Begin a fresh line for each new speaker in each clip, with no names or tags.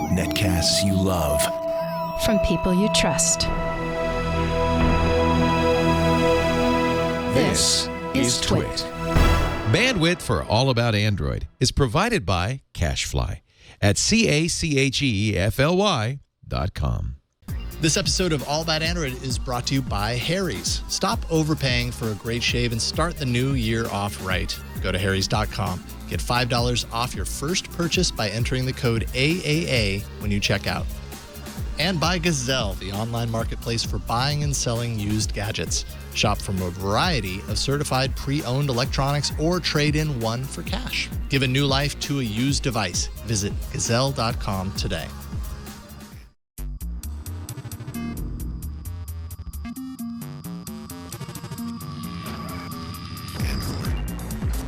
Netcasts you love.
From people you trust.
This is Twit.
Bandwidth for All About Android is provided by CacheFly at CacheFly.com.
This episode of All About Android is brought to you by Harry's. Stop overpaying for a great shave and start the new year off right. Go to harrys.com. Get $5 off your first purchase by entering the code AAA when you check out. And by Gazelle, the online marketplace for buying and selling used gadgets. Shop from a variety of certified pre-owned electronics or trade in one for cash. Give a new life to a used device. Visit gazelle.com today.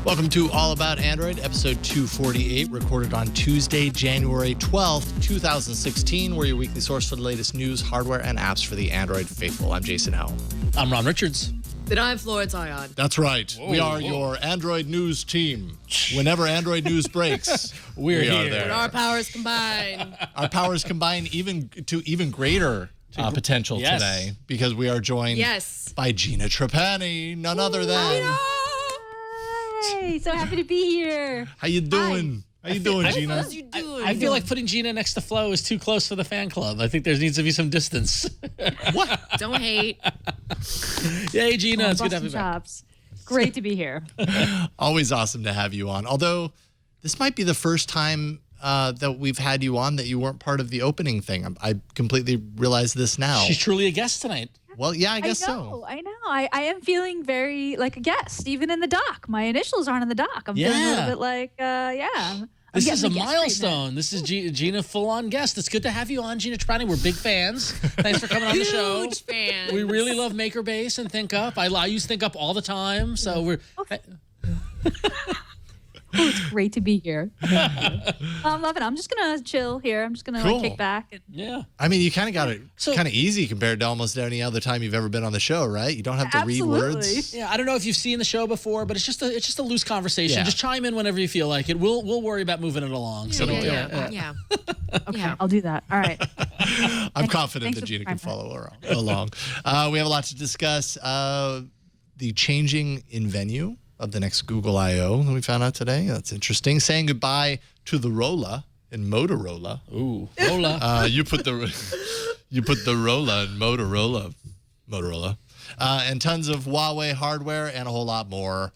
Welcome to All About Android, episode 248, recorded on Tuesday, January 12th, 2016. We're your weekly source for the latest news, hardware, and apps for the Android faithful. I'm Jason Howell.
I'm Ron Richards.
And I'm Florence Ion.
That's right. We are your Android news team. Whenever Android news breaks, we are there.
When our powers combine.
Our powers combine to even greater potential today, because we are joined by Gina Trapani, none other than...
Hey, so happy to be here.
How you doing? How you doing, Gina?
I feel like putting Gina next to Flo is too close for the fan club. I think there needs to be some distance.
What?
Don't hate.
Yay, Gina. It's good to have you back.
Great to be here.
Always awesome to have you on. Although this might be the first time that we've had you on that you weren't part of the opening thing. I completely realize this now.
She's truly a guest tonight.
Well, yeah, I guess
so. I know. I am feeling very like a guest, even in the doc. My initials aren't in the doc. I'm feeling a little bit like,
This is a milestone. This is Gina full-on guest. It's good to have you on, Gina Trapani. We're big fans. Thanks for coming on the show.
Huge fans.
We really love MakerBase and ThinkUp. I use ThinkUp all the time, so we're...
Oh, it's great to be here. I'm loving it. I'm just going to chill here. I'm just going to kick back. And...
I mean, you kind of got it kind of easy compared to almost any other time you've ever been on the show, right? You don't have to read words.
Yeah, I don't know if you've seen the show before, but it's just a loose conversation. Yeah. Just chime in whenever you feel like it. We'll worry about moving it along.
Yeah.
Okay, I'll do that. All right.
I'm confident that Gina can follow along. We have a lot to discuss. The changing in venue of the next Google I/O that we found out today. That's interesting. Saying goodbye to the Rola in Motorola.
Ooh, Rola.
You put the Rola in Motorola. And tons of Huawei hardware and a whole lot more.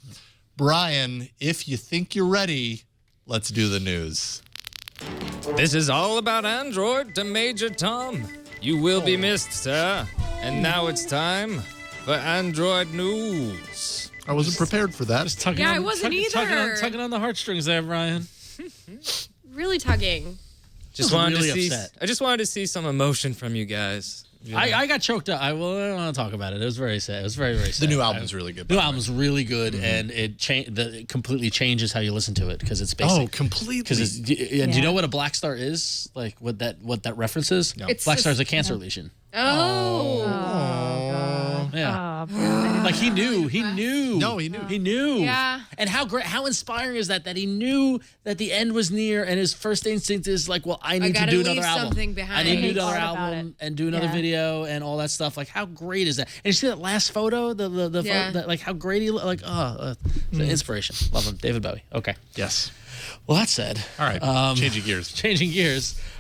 Brian, if you think you're ready, let's do the news.
This is All About Android to Major Tom. You will be missed, sir. And now it's time for Android news.
I wasn't prepared for that.
I wasn't either.
Tugging on the heartstrings there, Brian.
Really tugging.
I just wanted to see some emotion from you guys.
Yeah. I got choked up. I don't want to talk about it. It was very sad. It was very, very sad.
The new album's really good.
The new album's really good, and it completely changes how you listen to it, because it's basic.
Oh, completely.
Do you know what a black star is? Like what that references? No. Black star is a cancer lesion. Yeah. Like he knew.
No, he knew.
He knew.
Yeah.
And how inspiring is that he knew that the end was near, and his first instinct is like, well, I need to do another album.
Something behind.
I need to do another album and do another video and all that stuff. Like, how great is that? And you see that last photo, the photo, like how great he looked. Like, inspiration. Love him. David Bowie. Okay.
Yes.
Well, that said.
All right. Changing gears.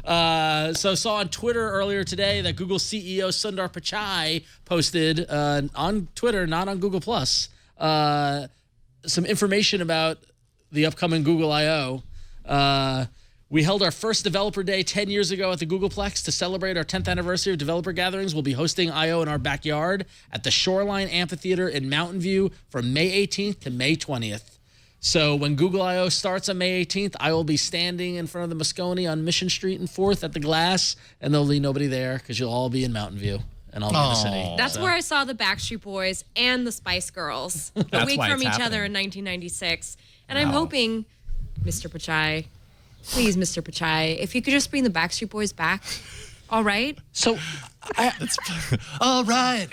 So saw on Twitter earlier today that Google CEO Sundar Pichai posted on Twitter, not on Google+, some information about the upcoming Google I/O. We held our first developer day 10 years ago at the Googleplex to celebrate our 10th anniversary of developer gatherings. We'll be hosting I/O in our backyard at the Shoreline Amphitheater in Mountain View from May 18th to May 20th. So when Google I/O starts on May 18th, I will be standing in front of the Moscone on Mission Street and 4th at the Glass, and there'll be nobody there because you'll all be in Mountain View, and I'll be in the city.
That's where I saw the Backstreet Boys and the Spice Girls a week from each other in 1996. And I'm hoping, Mr. Pichai, please, Mr. Pichai, if you could just bring the Backstreet Boys back All right.
So,
all right,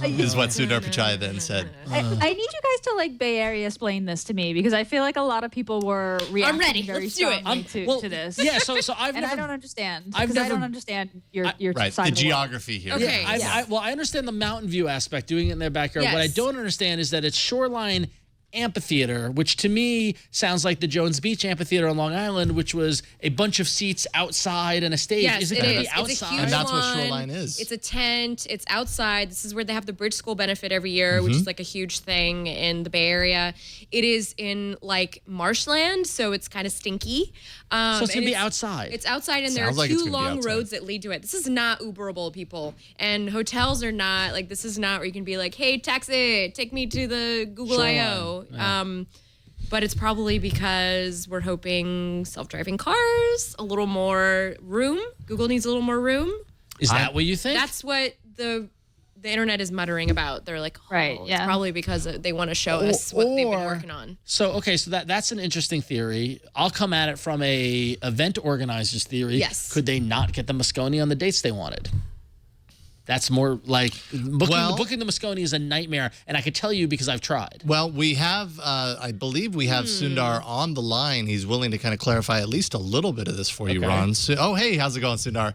is what Sundar Pichai then said.
I need you guys to like Bay Area explain this to me because I feel like a lot of people were reacting
ready.
very
Let's do it.
strongly to this.
Yeah, so I've
and
never,
I don't understand.
I've
Because I
never-
don't understand your
Right,
side
the
of the world.
geography here.
Okay.
I understand the Mountain View aspect, doing it in their backyard. What I
Yes.
don't understand is that it's shoreline amphitheater, which to me sounds like the Jones Beach Amphitheater on Long Island, which was a bunch of seats outside and a stage.
Yes,
is it
it
going to
is.
be outside?
It's a huge
And that's what
one.
Shoreline is.
It's a tent. It's outside. This is where they have the Bridge School benefit every year, which is like a huge thing in the Bay Area. It is in like marshland, so it's kind of stinky.
So it's
and
going to be outside.
It's outside, and there are
Sounds like it's
two
gonna be
long
outside.
roads that lead to it. This is not Uberable, people. And hotels are not like this is not where you can be like, hey, taxi, take me to the Google I/O. But it's probably because we're hoping self-driving cars, a little more room. Google needs a little more room.
Is that what you think?
That's what the internet is muttering about. They're like,
Right,
It's
yeah.
probably because they want to show us what they've been working on.
So that's an interesting theory. I'll come at it from a event organizer's theory.
Yes.
Could they not get the Moscone on the dates they wanted? That's more like booking the Moscone is a nightmare, and I could tell you because I've tried.
Well, we have, I believe we have Sundar on the line. He's willing to kind of clarify at least a little bit of this for you,
Okay.
Ron. So, hey, how's it going, Sundar?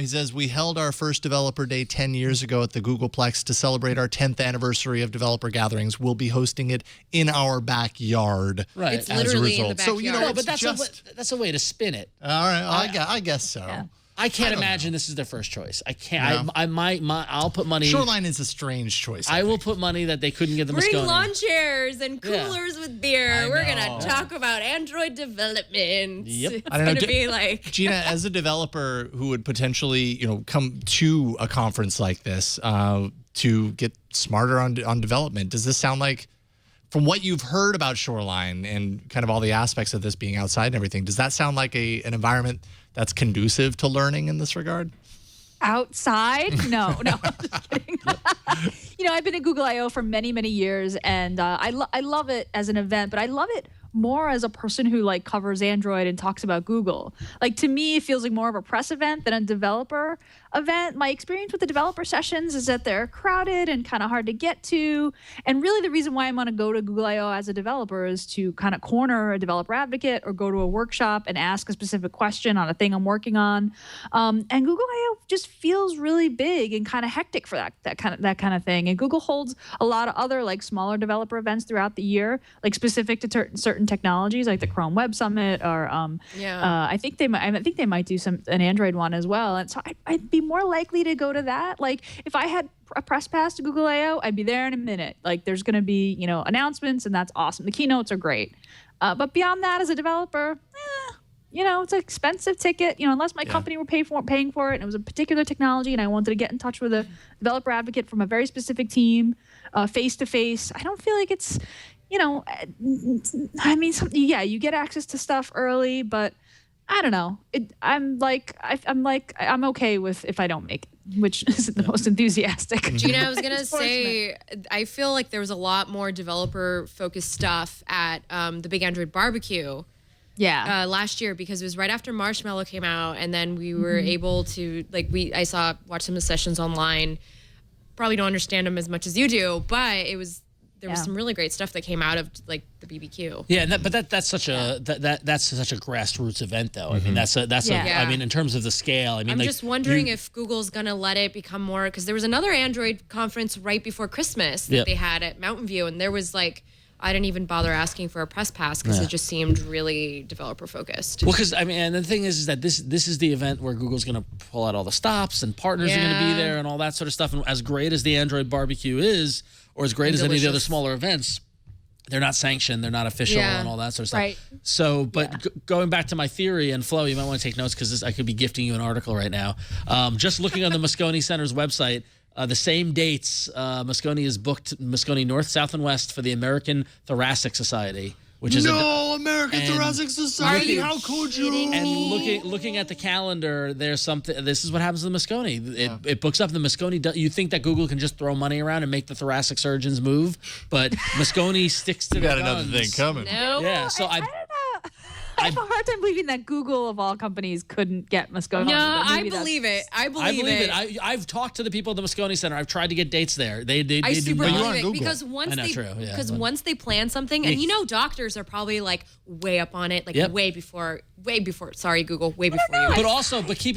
He says, we held our first developer day 10 years ago at the Googleplex to celebrate our 10th anniversary of developer gatherings. We'll be hosting it in our backyard.
Right.
It's
As a
literally in the
result.
backyard.
So, you know,
No,
it's
but that's a way to spin it.
All right, I guess so.
Yeah.
I can't
don't
imagine this is their first choice. I can't.
No.
I'll put money.
Shoreline is a strange choice.
I will put money that they couldn't get the
Bring
Moscone.
lawn chairs and coolers with beer. We're
know.
going to talk about Android development.
Yep.
It's
I don't know,
going to be like...
Gina, as a developer who would potentially, come to a conference like this to get smarter on development, does this sound like, from what you've heard about Shoreline and kind of all the aspects of this being outside and everything, does that sound like an environment that's conducive to learning in this regard?
Outside? No, I'm just kidding. I've been at Google I/O for many, many years, and I love it as an event, but I love it more as a person who like covers Android and talks about Google. Like to me, it feels like more of a press event than a developer event. My experience with the developer sessions is that they're crowded and kind of hard to get to. And really the reason why I want to go to Google I/O as a developer is to kind of corner a developer advocate or go to a workshop and ask a specific question on a thing I'm working on. And Google I/O just feels really big and kind of hectic for that kind of thing. And Google holds a lot of other like smaller developer events throughout the year, like specific to certain technologies, like the Chrome Web Summit, or I think they might do an Android one as well. And so I'd be more likely to go to that. Like if I had a press pass to Google I/O, I'd be there in a minute. Like there's going to be announcements, and that's awesome. The keynotes are great, but beyond that, as a developer, it's an expensive ticket. Unless my company were paying for it, and it was a particular technology, and I wanted to get in touch with a developer advocate from a very specific team, face to face. I don't feel like it's. You get access to stuff early, but I don't know. I'm okay with if I don't make it, which isn't the most enthusiastic.
Gina, I was going to say, I feel like there was a lot more developer-focused stuff at the Big Android Barbecue last year, because it was right after Marshmallow came out, and then we were able to, watch some of the sessions online. Probably don't understand them as much as you do, but there was some really great stuff that came out of the BBQ.
Yeah, that's such a that's such a grassroots event, though. I mean, I mean, in terms of the scale. I mean,
I'm just wondering if Google's gonna let it become more, because there was another Android conference right before Christmas that they had at Mountain View, and there was I didn't even bother asking for a press pass because it just seemed really developer focused.
Well, because and the thing is that this is the event where Google's going to pull out all the stops, and partners are going to be there, and all that sort of stuff. And as great as the Android Barbecue is, or as great as any of the other smaller events, they're not sanctioned, they're not official, and all that sort of stuff.
Right.
So, but going back to my theory, and Flo, you might want to take notes because I could be gifting you an article right now. Just looking on the Moscone Center's website. The same dates, Moscone is booked Moscone North, South, and West for the American Thoracic Society, which is
American Thoracic Society. How could you?
And looking at the calendar, there's something. This is what happens to the Moscone. It books up the Moscone. You think that Google can just throw money around and make the thoracic surgeons move, but Moscone sticks to.
You got another thing coming.
No.
Yeah. So I.
I have a hard time believing that Google, of all companies, couldn't get Moscone.
No, I believe it. I believe it.
I've talked to the people at the Moscone Center. I've tried to get dates there. They
I super
do not.
believe it because once they plan something, and doctors are probably like way up on it, like way before. Sorry, Google, way before you.
But keep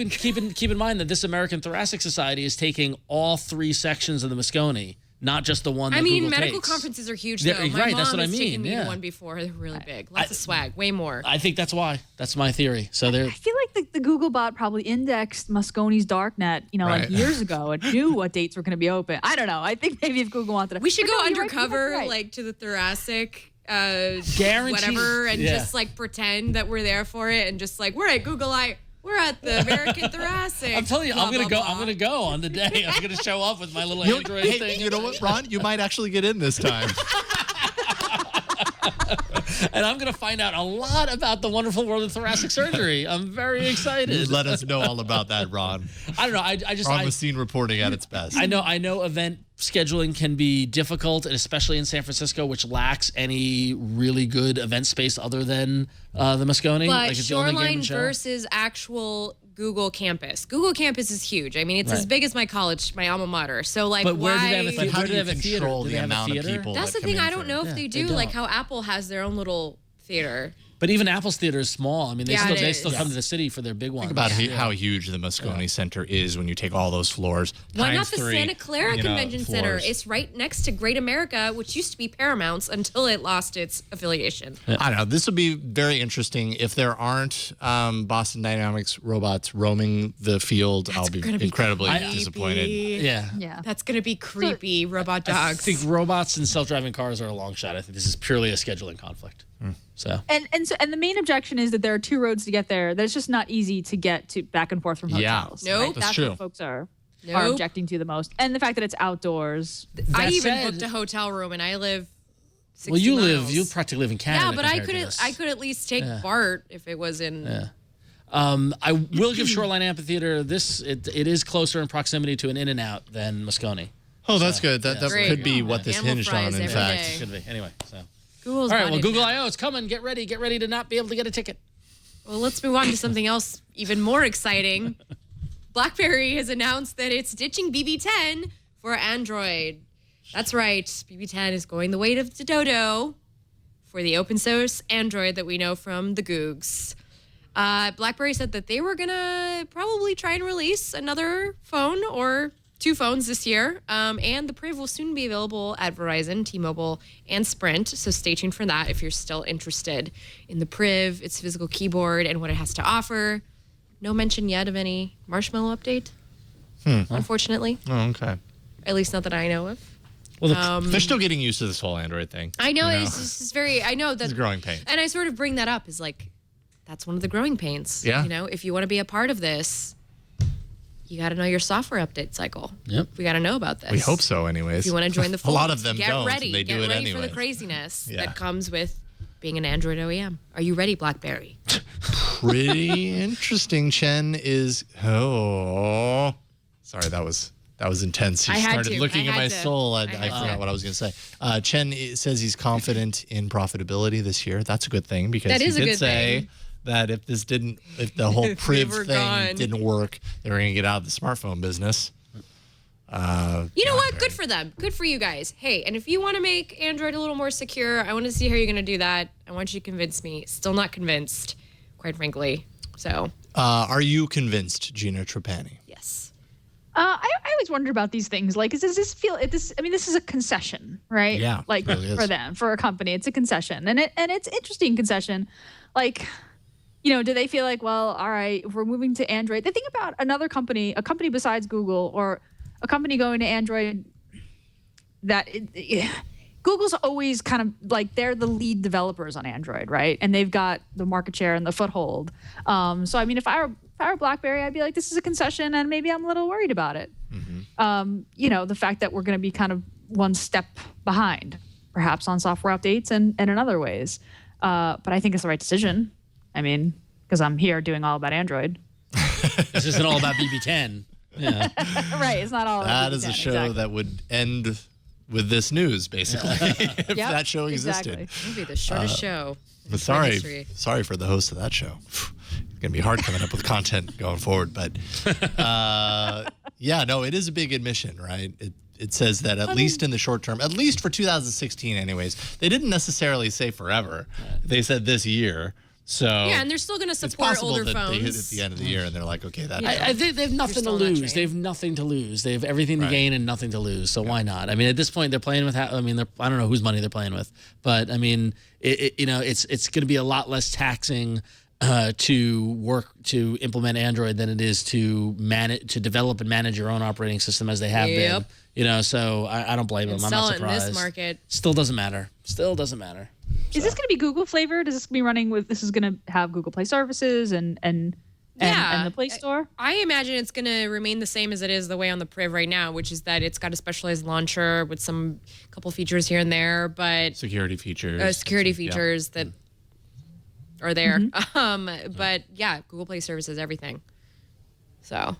in mind that this American Thoracic Society is taking all 3 sections of the Moscone. Not just the one that Google
medical
takes.
conferences are huge, though. My mom
that's what I
has
mean.
taken me to one before. They're really big. Lots of swag. Way more.
I think that's why. That's my theory. So
I feel like the Google bot probably indexed Moscone's darknet, like years ago and knew what dates were going to be open. I don't know. I think maybe if Google wanted to.
We should go undercover, like to the thoracic, whatever, and just like pretend that we're there for it and just like, we're at Google We're at the American Thoracic.
I'm telling you, I'm gonna go on the day. I'm gonna show up with my little Android thing.
You know what, Ron? You might actually get in this time.
And I'm gonna find out a lot about the wonderful world of thoracic surgery. I'm very excited.
Let us know all about that, Ron.
I don't know. I just
on the scene reporting at its best.
I know event scheduling can be difficult, and especially in San Francisco, which lacks any really good event space other than the Moscone.
But
it's
Shoreline versus actual Google campus. Google campus is huge. I mean, it's as big as my college, my alma mater. So, like,
but where do they have a
why?
theater?
How do you
have a theater?
control
Do
the
they have a
amount of
theater?
people?
That's
that
the
come
thing.
in
I don't
for-
know if they do. Like how Apple has their own little theater.
But even Apple's theater is small. I mean, they
it
still
is.
come to the city for their big ones.
Think about how huge the Moscone Center is when you take all those floors.
Why not
times
the
3,
Santa Clara Convention Center?
floors.
It's right next to Great America, which used to be Paramount's until it lost its affiliation.
I don't know. This will be very interesting. If there aren't Boston Dynamics robots roaming the field, I'll be incredibly disappointed.
Yeah.
That's going to be creepy, robot dogs.
I think robots and self-driving cars are a long shot. I think this is purely a scheduling conflict. So
and the main objection is that there are 2 roads to get there. That's just not easy to get to back and forth from hotels.
Nope.
Right?
That's
That's
true.
what folks are objecting to the most. And the fact that it's outdoors.
I even
said-
booked a hotel room, and I live 60
well,
miles.
you practically live in Canada.
Yeah, but I
compared to
could
this.
at least take BART if it was in.
I will give Shoreline Amphitheater this. It is closer in proximity to an In-N-Out than Moscone.
Oh, that's good. That
Great.
could be what this
Animal
hinged
fries
on, in
every
fact.
day.
Should be anyway. So
Google's
all right.
got
Well,
it
Google
now.
I/O, it's coming. Get ready to not be able to get a ticket.
Well, let's move on to something else even more exciting. BlackBerry has announced that it's ditching BB10 for Android. That's right. BB10 is going the way of the dodo for the open source Android that we know from the Googs. BlackBerry said that they were going to probably try and release another phone or 2 phones this year. And the Priv will soon be available at Verizon, T-Mobile, and Sprint. So stay tuned for that if you're still interested in the Priv, its physical keyboard, and what it has to offer. No mention yet of any Marshmallow update, unfortunately.
Oh, okay.
At least not that I know of.
Well,
They're still getting used to this whole Android thing.
I know,
You know?
it's just very, I know that.
It's a growing pain.
And I sort of bring that up as like, that's one of the growing pains.
Yeah.
You know, if you want to be a part of this, you got to know your software update cycle.
Yep.
We got to know about this.
We hope so, anyways.
If you want to join the
A
fold,
lot of them
get
don't.
ready.
And they
Get
do it
ready
anyway.
for the craziness
Yeah.
that comes with being an Android OEM. Are you ready, BlackBerry?
Pretty interesting. Chen is. Oh, sorry, that was intense. He
I had
started
to.
looking
I
at my
had to.
soul. I
I had
forgot
to.
what I was going to say. Chen says he's confident in profitability this year. That's a good thing because
That is
he
a
did
good
say
thing.
that if the whole Priv
were
thing
gone.
didn't work, they were going to get out of the smartphone business.
You know what? Good for them. Good for you guys. Hey, and if you want to make Android a little more secure, I want to see how you're going to do that. I want you to convince me. Still not convinced, quite frankly. So,
Are you convinced, Gina Trapani?
yes.
I always wonder about these things. Like, does this feel? This is a concession, right?
Yeah,
Like
it really is.
for them, for a company, it's a concession, and it's interesting concession. Like, do they feel like, well, all right, if we're moving to Android, they think about another company, a company besides Google, or a company going to Android. Google's always kind of like they're the lead developers on Android, right? And they've got the market share and the foothold. So I mean, if I were BlackBerry, I'd be like, this is a concession, and maybe I'm a little worried about it. The fact that we're going to be kind of one step behind, perhaps on software updates and in other ways. But I think it's the right decision. I mean, because I'm here doing all about Android.
This isn't all about BB10. Yeah.
Right. It's not all
That
about
is a
BB10,
show
exactly.
that would end with this news, basically, if
Yep,
that show existed.
exactly.
It'll be the shortest show
But sorry for the host of that show. It's going to be hard coming up with content going forward. But yeah, no, it is a big admission, right? It says that at least in the short term, at least for 2016 anyways, they didn't necessarily say forever. They said this year. So
yeah, and they're still going to support older phones.
It's possible that they hit at the end of the year and they're like, okay, that's
I think they have nothing to lose. They have nothing to lose. They have everything to gain and nothing to lose. So why not? I mean, at this point, they're playing with. I mean, I don't know whose money they're playing with, but I mean, it's going to be a lot less taxing to implement Android than it is to develop and manage your own operating system as they have been. So I don't blame them. I'm not surprised.
Sell it in this market.
Still doesn't matter. Still doesn't matter.
Is this going to be Google flavored? Is this going to be running with? This is going to have Google Play services and the Play Store.
I imagine it's going to remain the same as it is the way on the Priv right now, which is that it's got a specialized launcher with some couple features here and there, but
security features
that are there. But yeah, Google Play services, everything. So.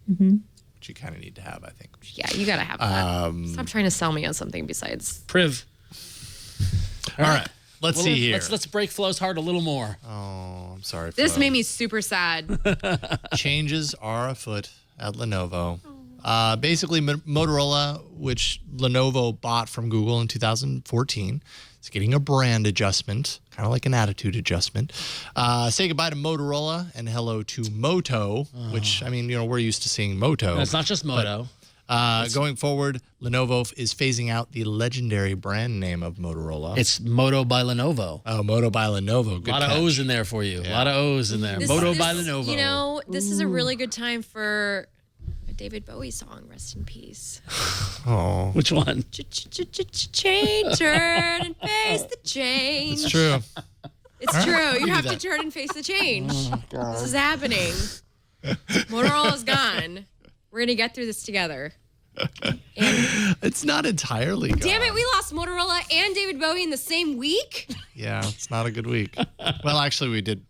Which you kind of need to have, I think.
Yeah, you got to have that. Stop trying to sell me on something besides
Priv.
All right. Let's see here.
Let's break Flo's heart a little more.
Oh, I'm sorry.
This made me super sad.
Changes are afoot at Lenovo. Basically, Motorola, which Lenovo bought from Google in 2014, is getting a brand adjustment, kind of like an attitude adjustment. Say goodbye to Motorola and hello to Moto, which, I mean, we're used to seeing Moto.
It's not just Moto.
Going forward, Lenovo is phasing out the legendary brand name of Motorola.
It's Moto by Lenovo.
Oh, Moto by Lenovo. Good
a lot of O's in there for you. A lot of O's in there. Moto by Lenovo.
This is a really good time for a David Bowie song, Rest in Peace.
Oh.
Which one?
Change, turn, and face the change.
It's true.
It's true. You have to turn and face the change. This is happening. Motorola's gone. We're going to get through this together. And
it's not entirely gone.
Damn it, we lost Motorola and David Bowie in the same week?
Yeah, it's not a good week. Well, actually, we did.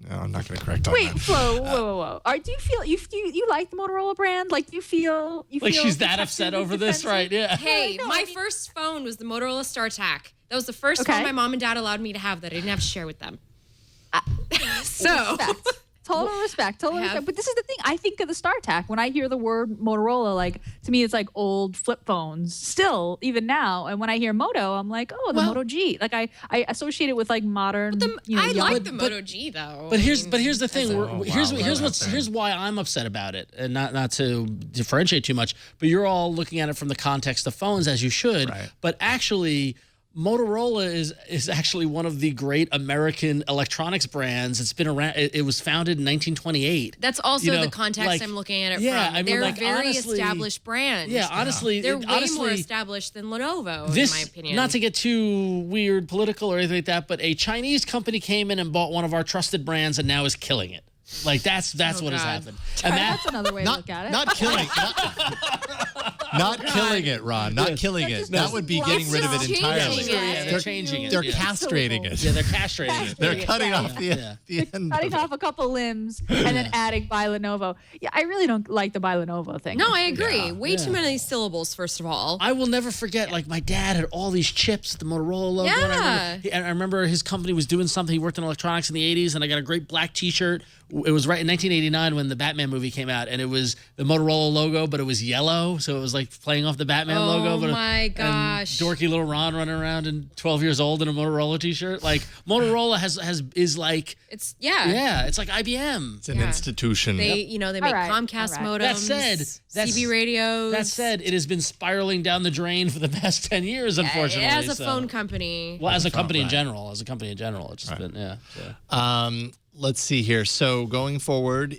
No, I'm not going to correct on
Wait,
that.
Flo, whoa. Do you feel you like the Motorola brand? Like, do you feel
like she's that upset over this, right? Yeah.
Hey, my first phone was the Motorola StarTAC. That was the first phone my mom and dad allowed me to have that I didn't have to share with them. So...
Total respect. But this is the thing. I think of the StarTAC. When I hear the word Motorola, like, to me, it's like old flip phones. Still, even now. And when I hear Moto, I'm like, oh, the Moto G. Like, I associate it with like modern.
I like the Moto G though.
But here's the thing. Here's why I'm upset about it, and not to differentiate too much. But you're all looking at it from the context of phones, as you should.
Right.
But actually, Motorola is actually one of the great American electronics brands. It's been around. It was founded in 1928.
That's also the context I'm looking at it from. I mean, they're a very established brand.
Yeah, honestly,
they're way more established than Lenovo, in my opinion.
Not to get too weird, political, or anything like that, but a Chinese company came in and bought one of our trusted brands, and now is killing it. Like that's what has happened.
And that's another way to look at it.
Not killing. Not killing it, Ron. Not killing it. That would be getting rid of it entirely.
They're changing it.
They're castrating it.
Yeah, they're castrating it.
They're cutting off the end.
Cutting off a couple limbs and then adding by Lenovo. Yeah, I really don't like the by Lenovo thing.
No, I agree. Way too many syllables, first of all.
I will never forget, like, my dad had all these chips, the Motorola logo.
Yeah.
And I remember his company was doing something. He worked in electronics in the 80s, and I got a great black T-shirt. It was right in 1989 when the Batman movie came out, and it was the Motorola logo, but it was yellow, so it was like playing off the Batman logo.
Oh my gosh!
Dorky little Ron running around and 12 years old in a Motorola T-shirt. Like Motorola is like
it's
it's like IBM.
It's an institution.
They make Comcast modems. CB radios.
That said, it has been spiraling down the drain for the past 10 years, unfortunately.
As a phone company.
Well, as a company in general, it's just been
Let's see here. So going forward,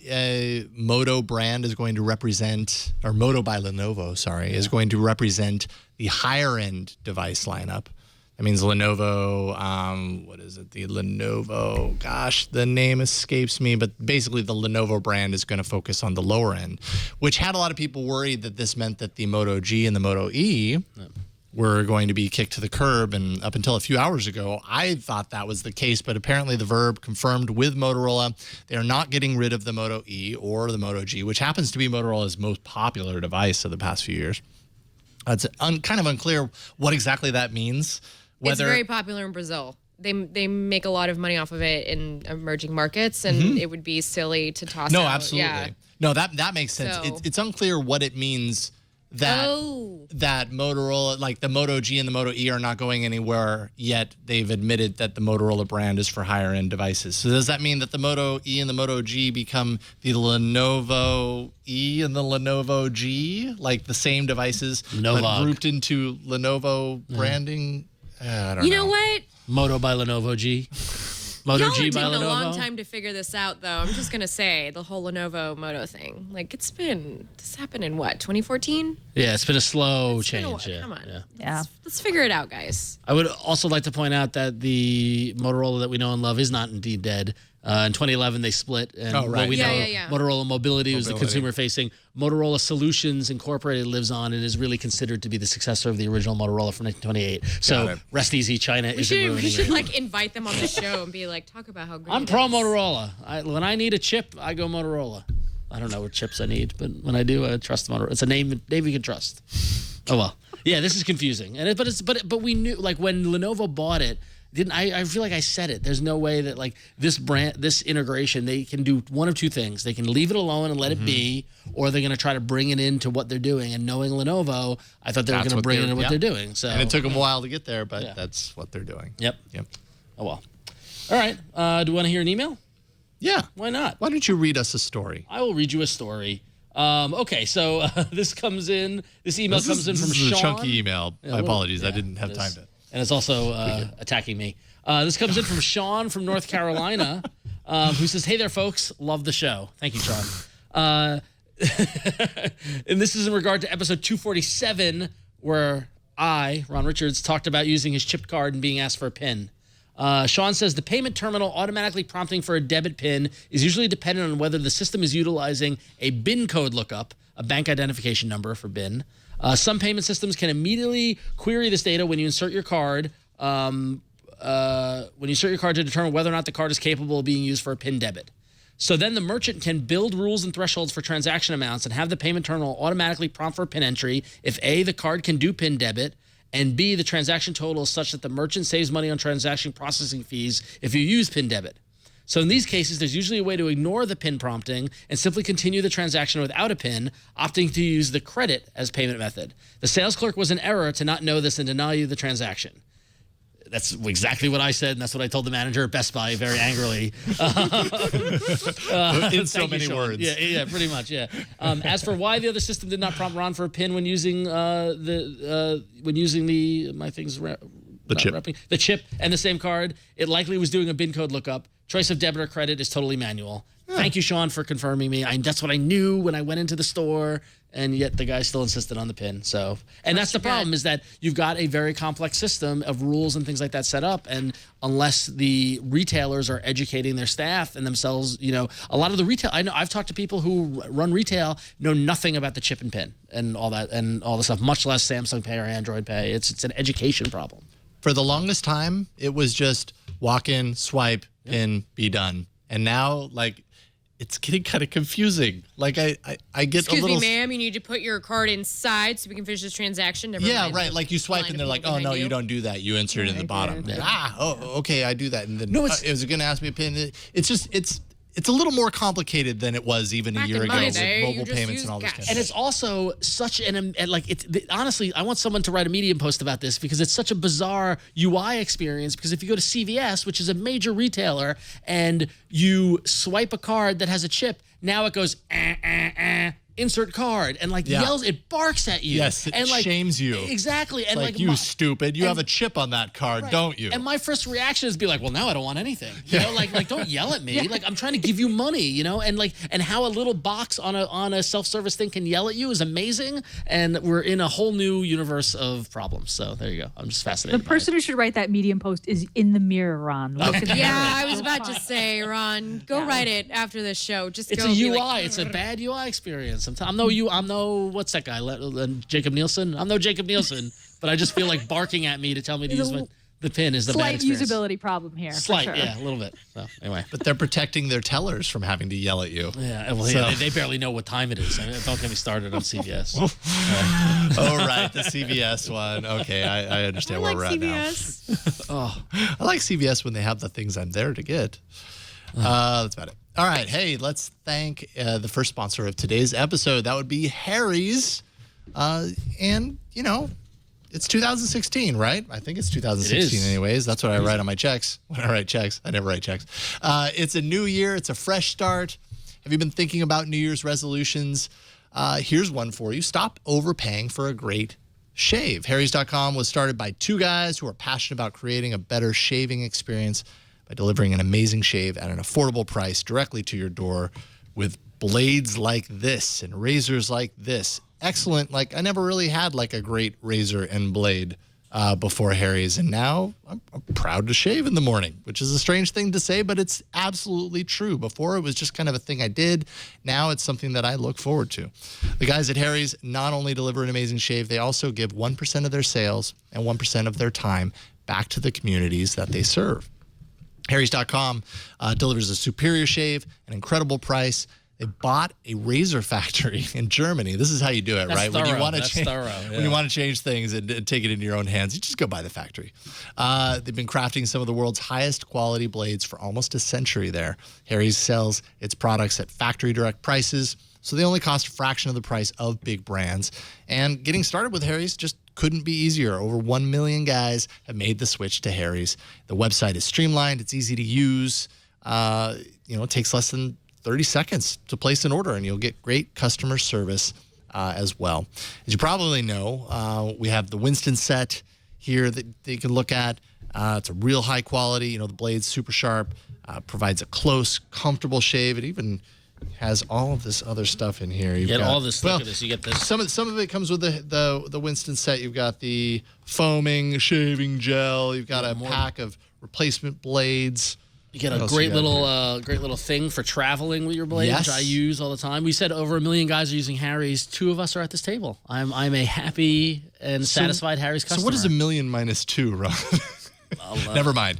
Moto brand is going to represent, or Moto by Lenovo, is going to represent the higher end device lineup. That means Lenovo, what is it? The Lenovo, gosh, the name escapes me, but basically the Lenovo brand is going to focus on the lower end, which had a lot of people worried that this meant that the Moto G and the Moto E were going to be kicked to the curb. And up until a few hours ago, I thought that was the case, but apparently the Verb confirmed with Motorola, they are not getting rid of the Moto E or the Moto G, which happens to be Motorola's most popular device of the past few years. It's kind of unclear what exactly that means.
It's very popular in Brazil. they make a lot of money off of it in emerging markets, and it would be silly to toss out.
No, absolutely.
Yeah.
No, that makes sense.
So-
It's unclear what it means that Motorola, like the Moto G and the Moto E, are not going anywhere yet. They've admitted that the Motorola brand is for higher end devices. So does that mean that the Moto E and the Moto G become the Lenovo E and the Lenovo G, like the same devices, but grouped into Lenovo branding? I don't know.
You know what?
Moto by Lenovo G. Moto
Y'all
G
are
by
taking
Lenovo.
a long time to figure this out, though. I'm just gonna say the whole Lenovo Moto thing. Like this happened in what, 2014?
Yeah, it's been a slow
It's been a
change.
while.
Yeah.
Come on.
Yeah.
Let's figure it out, guys.
I would also like to point out that the Motorola that we know and love is not indeed dead. In 2011, they split. And what we know, Motorola Mobility was the consumer-facing. Motorola Solutions Incorporated lives on and is really considered to be the successor of the original Motorola from 1928. So rest easy, China isn't ruining
We should
it.
like invite them on the show and be like, talk about how great
I'm
it
pro
is.
Motorola. When I need a chip, I go Motorola. I don't know what chips I need, but when I do, I trust Motorola. It's a name you can trust. Oh well, yeah, this is confusing. But we knew, like, when Lenovo bought it. I feel like I said it. There's no way that, like, this integration, they can do one of two things. They can leave it alone and let it be, or they're going to try to bring it into what they're doing. And knowing Lenovo, I thought they were going to bring it into what they're doing. So,
and it took them a while to get there, but that's what they're doing.
Yep. Oh well. All right. Do you want to hear an email?
Yeah.
Why not?
Why don't you read us a story?
I will read you a story. Okay, so this email comes in from
this
Sean.
is a chunky email. My apologies. I didn't have time to.
And it's also attacking me. This comes in from Sean from North Carolina, who says, "Hey there, folks. Love the show." Thank you, Sean. And this is in regard to episode 247, where Ron Richards, talked about using his chipped card and being asked for a PIN. Sean says the payment terminal automatically prompting for a debit PIN is usually dependent on whether the system is utilizing a BIN code lookup, a bank identification number for BIN. Some payment systems can immediately query this data when you insert your card. To determine whether or not the card is capable of being used for a PIN debit. So then the merchant can build rules and thresholds for transaction amounts and have the payment terminal automatically prompt for PIN entry if A, the card can do PIN debit, and B, the transaction total is such that the merchant saves money on transaction processing fees if you use PIN debit. So in these cases, there's usually a way to ignore the PIN prompting and simply continue the transaction without a PIN, opting to use the credit as payment method. The sales clerk was in error to not know this and deny you the transaction. That's exactly what I said, and that's what I told the manager at Best Buy very angrily.
In so many words.
Yeah, pretty much, yeah. As for why the other system did not prompt Ron for a PIN when using the chip and the same card, it likely was doing a BIN code lookup. Choice of debit or credit is totally manual. Thank you, Sean, for confirming me. That's what I knew when I went into the store, and yet the guy still insisted on the PIN. So, and that's the problem, is that you've got a very complex system of rules and things like that set up, and unless the retailers are educating their staff and themselves, a lot of the retail, I've talked to people who run retail, know nothing about the chip and PIN and all that and all the stuff, much less Samsung Pay or Android Pay. It's an education problem.
For the longest time, it was just walk in, swipe, PIN, be done. And now, like, it's getting kind of confusing. Like, I get
Excuse
a little...
me, ma'am, you need to put your card inside so we can finish this transaction. Never
Yeah,
mind.
right. Like, you swipe and they're like, oh, no, you don't do that. You insert it in the bottom. Okay, I do that. And then, is it going to ask me a PIN? It's just, it's a little more complicated than it was even a year ago with mobile payments and all this kind of stuff.
And it's also such honestly, I want someone to write a Medium post about this, because it's such a bizarre UI experience. Because if you go to CVS, which is a major retailer, and you swipe a card that has a chip, now it goes, insert card, and yells, it barks at you.
Yes, it shames you.
Exactly. And
like, you stupid, you have a chip on that card, don't you?
And my first reaction is to be like, well, now I don't want anything. Like don't yell at me. Like, I'm trying to give you money, and how a little box on a self-service thing can yell at you is amazing. And we're in a whole new universe of problems. So there you go. I'm just fascinated.
The person who should write that Medium post is in the mirror, Ron.
I was about to say, Ron, go write it after this show. It's
a UI. It's a bad UI experience. I'm no what's that guy? Jacob Nielsen. I'm no Jacob Nielsen, but I just feel like barking at me to tell me to use The pin is the
Slight
bad experience.
usability problem here.
Slight,
for sure.
yeah, a little bit. So anyway.
But they're protecting their tellers from having to yell at you.
Yeah, well, yeah, they barely know what time it is. I mean, don't get me started on CVS.
Oh, right, the CVS one. Okay, I understand where we're at
CVS.
now. I like CVS when they have the things I'm there to get. That's about it. All right, hey, let's thank the first sponsor of today's episode. That would be Harry's. And, you know, it's 2016, right? I think it's 2016 anyways. That's what I write on my checks. When I write checks, I never write checks. It's a new year. It's a fresh start. Have you been thinking about New Year's resolutions? Here's one for you. Stop overpaying for a great shave. Harrys.com was started by two guys who are passionate about creating a better shaving experience by delivering an amazing shave at an affordable price directly to your door with blades like this and razors like this. Excellent. Like, I never really had like a great razor and blade before Harry's, and now I'm proud to shave in the morning, which is a strange thing to say, but it's absolutely true. Before, it was just kind of a thing I did. Now it's something that I look forward to. The guys at Harry's not only deliver an amazing shave, they also give 1% of their sales and 1% of their time back to the communities that they serve. Harrys.com delivers a superior shave, an incredible price. They bought a razor factory in Germany. This is how you do it, right?
Thorough.
When you want to
That's
change,
thorough, yeah.
when you want to change things and take it into your own hands, you just go buy the factory. They've been crafting some of the world's highest quality blades for almost a century there. Harry's sells its products at factory direct prices, so they only cost a fraction of the price of big brands. And getting started with Harry's just couldn't be easier. Over 1 million guys have made the switch to Harry's. The website is streamlined. It's easy to use. It takes less than 30 seconds to place an order, and you'll get great customer service as well. As you probably know, we have the Winston set here that you can look at. It's a real high quality. The blade's super sharp, provides a close, comfortable shave. It even has all of this other stuff in here.
You get all this. Look at this. You get this.
Some of it comes with the Winston set. You've got the foaming shaving gel. You've got a pack of replacement blades.
You get a great little thing for traveling with your blade, which I use all the time. We said over 1 million guys are using Harry's. 2 of us are at this table. I'm a happy and satisfied Harry's customer.
So what is 1 million minus 2, Ron? Never mind.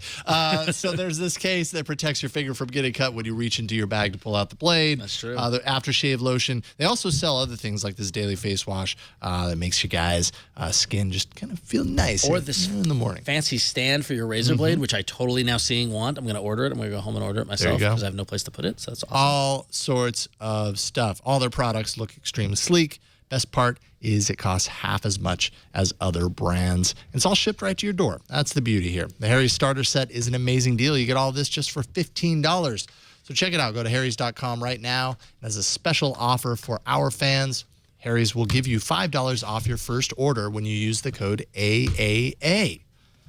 So there's this case that protects your finger from getting cut when you reach into your bag to pull out the blade.
That's true.
The aftershave lotion. They also sell other things like this daily face wash that makes your guys' skin just kind of feel nice.
Or this
in the morning.
Fancy stand for your razor blade, which I totally now want. I'm going to order it. I'm going to go home and order it myself because I have no place to put it. So that's awesome.
All sorts of stuff. All their products look extremely sleek. Best part is it costs half as much as other brands. It's all shipped right to your door. That's the beauty here. The Harry's starter set is an amazing deal. You get all this just for $15. So check it out. Go to harrys.com right now. And as a special offer for our fans, Harry's will give you $5 off your first order when you use the code AAA.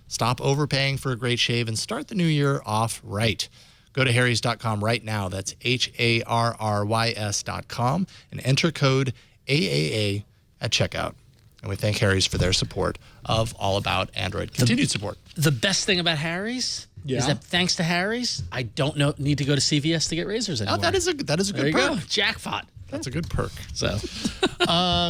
Stop overpaying for a great shave and start the new year off right. Go to harrys.com right now. That's HARRYS.com and enter code AAA at checkout. And we thank Harry's for their support of All About Android. Continued support.
The best thing about Harry's is that thanks to Harry's, I don't need to go to CVS to get razors anymore.
Oh, that is a good
there you
perk.
Go. Jackpot.
That's a good perk.
So,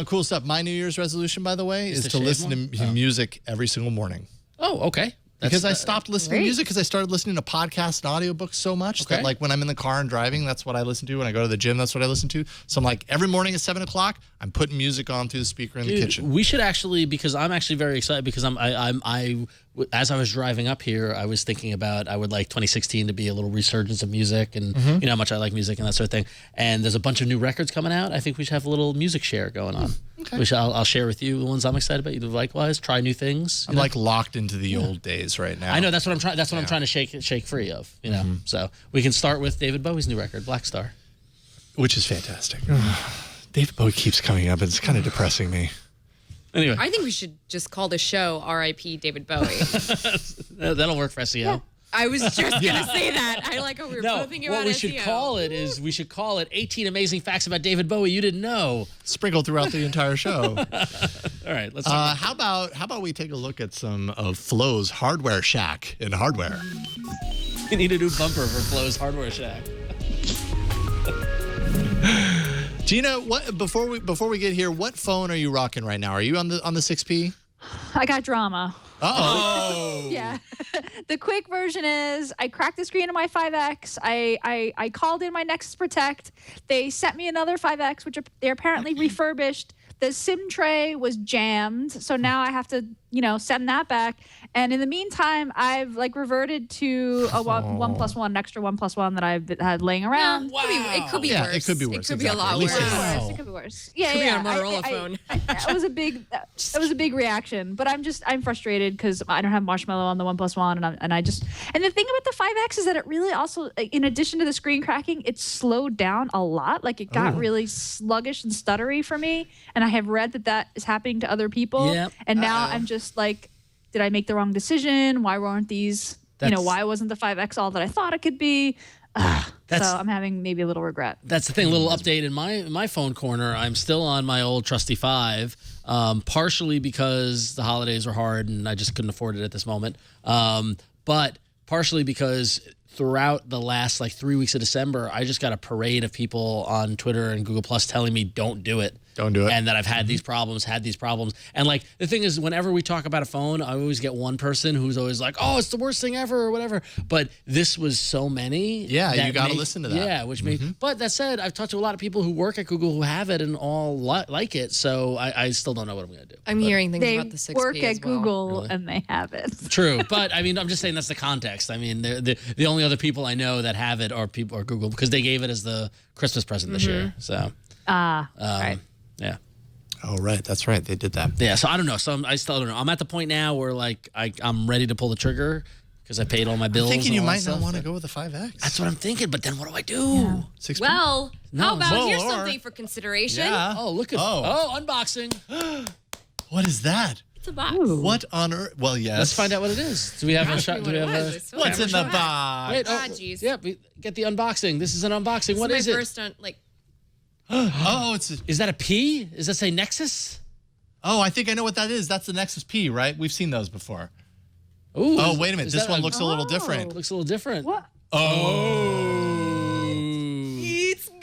cool stuff. My New Year's resolution, by the way, is to listen to music every single morning.
Oh, okay.
Because I stopped listening to music because I started listening to podcasts and audiobooks so much that, like, when I'm in the car and driving, that's what I listen to. When I go to the gym, that's what I listen to. So I'm like, every morning at 7 o'clock, I'm putting music on through the speaker in the kitchen.
We should actually, because I'm actually very excited because as I was driving up here, I was thinking about I would like 2016 to be a little resurgence of music and you know how much I like music and that sort of thing. And there's a bunch of new records coming out. I think we should have a little music share going on. Okay. I'll share with you the ones I'm excited about. You do likewise. Try new things.
I'm like locked into the old days right now.
I know that's what I'm trying. That's what I'm trying to shake free of. You know. So we can start with David Bowie's new record, Black Star,
which is fantastic. David Bowie keeps coming up. It's kind of depressing me.
Anyway,
I think we should just call the show R.I.P. David Bowie.
That'll work for SEO.
Yeah. I was just going to say that. I like how we were both thinking about SEO.
What we should call it is 18 amazing facts about David Bowie you didn't know.
Sprinkled throughout the entire show.
All right, let's
how about we take a look at some of Flo's Hardware Shack in hardware.
We need a new bumper for Flo's Hardware Shack.
Gina, before we get here, what phone are you rocking right now? Are you on the 6P?
I got drama.
Oh.
Yeah. The quick version is I cracked the screen of my 5X. I called in my Nexus Protect. They sent me another 5X, which they're apparently refurbished. The SIM tray was jammed, so now I have to, send that back. And in the meantime, I've reverted to a one plus one, an extra 1+1 that I've had laying around.
Wow. It could be worse.
It could be worse.
It could be a lot
exactly.
worse.
Wow.
It could be worse. Yeah,
Could be
yeah.
on a Motorola phone.
That was a big reaction. But I'm frustrated because I don't have Marshmallow on the 1+1, and the thing about the 5X is that it really also, in addition to the screen cracking, it slowed down a lot. It got really sluggish and stuttery for me, and I have read that is happening to other people.
Yep.
And now I'm just did I make the wrong decision? Why weren't these? Why wasn't the 5X all that I thought it could be? So I'm having maybe a little regret.
That's the thing. A little update in my phone corner. I'm still on my old trusty 5, partially because the holidays were hard and I just couldn't afford it at this moment. But partially because throughout the last 3 weeks of December, I just got a parade of people on Twitter and Google Plus telling me don't do it.
Don't do it.
And that I've had these problems. And the thing is, whenever we talk about a phone, I always get one person who's always like, oh, it's the worst thing ever or whatever. But this was so many.
Yeah, you got to listen to that.
Yeah, which made. But that said, I've talked to a lot of people who work at Google who have it and all like it. So I still don't know what I'm going to do.
I'm hearing things
They
about the 6P
work
as
at
well.
Google and they have it.
True, but I'm just saying that's the context. The only other people I know that have it are Google because they gave it as the Christmas present this year. So
Right.
yeah.
Oh, right. That's right. They did that.
Yeah, so I don't know. So I still don't know. I'm at the point now where I'm ready to pull the trigger because I paid all my bills.
I'm thinking
and
you
all
might
that
not
stuff.
want to go with the 5X.
That's what I'm thinking. But then what do I do?
6P?
Well, how about
Well,
here's
or-
something for consideration?
Yeah.
Oh, look at unboxing.
What is that?
It's a box.
What on earth? Well, yes.
Let's find out what it is. Do we have a shot? Do we have a?
What's in the box?
Wait,
jeez.
Yeah, we get the unboxing. This is an unboxing. What is
my
it?
first
Is
that a P? Does that say Nexus?
I think I know what that is. That's the Nexus P, right? We've seen those before.
Ooh,
Oh, wait a minute. This one looks a little different.
Looks a little different.
What?
It's gold.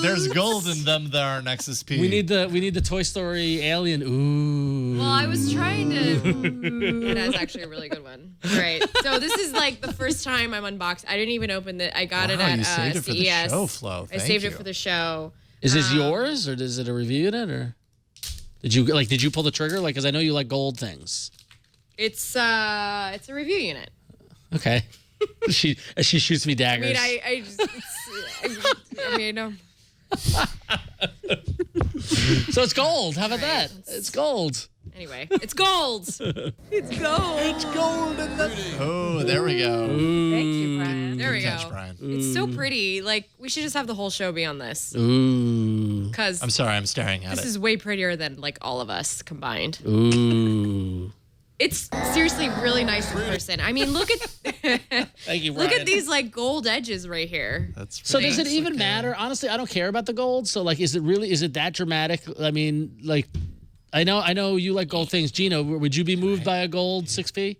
There's gold in them that are Nexus P.
We need the Toy Story alien. Ooh.
Well, I was trying to. That is actually a really good one. Right. So this is the first time I'm unboxed. I didn't even open it. I got it at
you saved it for the
CES.
show, Flo.
I
Thank
saved
you.
it for the show.
Is this yours or is it a review unit or did you pull the trigger? Because I know you like gold things.
It's a review unit.
Okay. she shoots me daggers.
No.
So it's gold. How about that? It's gold.
Anyway, it's gold. It's gold.
It's gold in the.
Oh, there we go.
Thank you, Brian.
There we go.
Catch, Brian.
It's so pretty. We should just have the whole show be on this.
Ooh.
Because
I'm sorry, I'm staring at
this
it.
is way prettier than all of us combined.
Ooh.
It's seriously really nice in person. Look at
Thank you, Brian.
look at these gold edges right here.
That's
So
pretty
does it
nice
even
looking.
matter? Honestly, I don't care about the gold. So is it that dramatic? I know you like gold things. Gina, would you be moved by a gold 6P?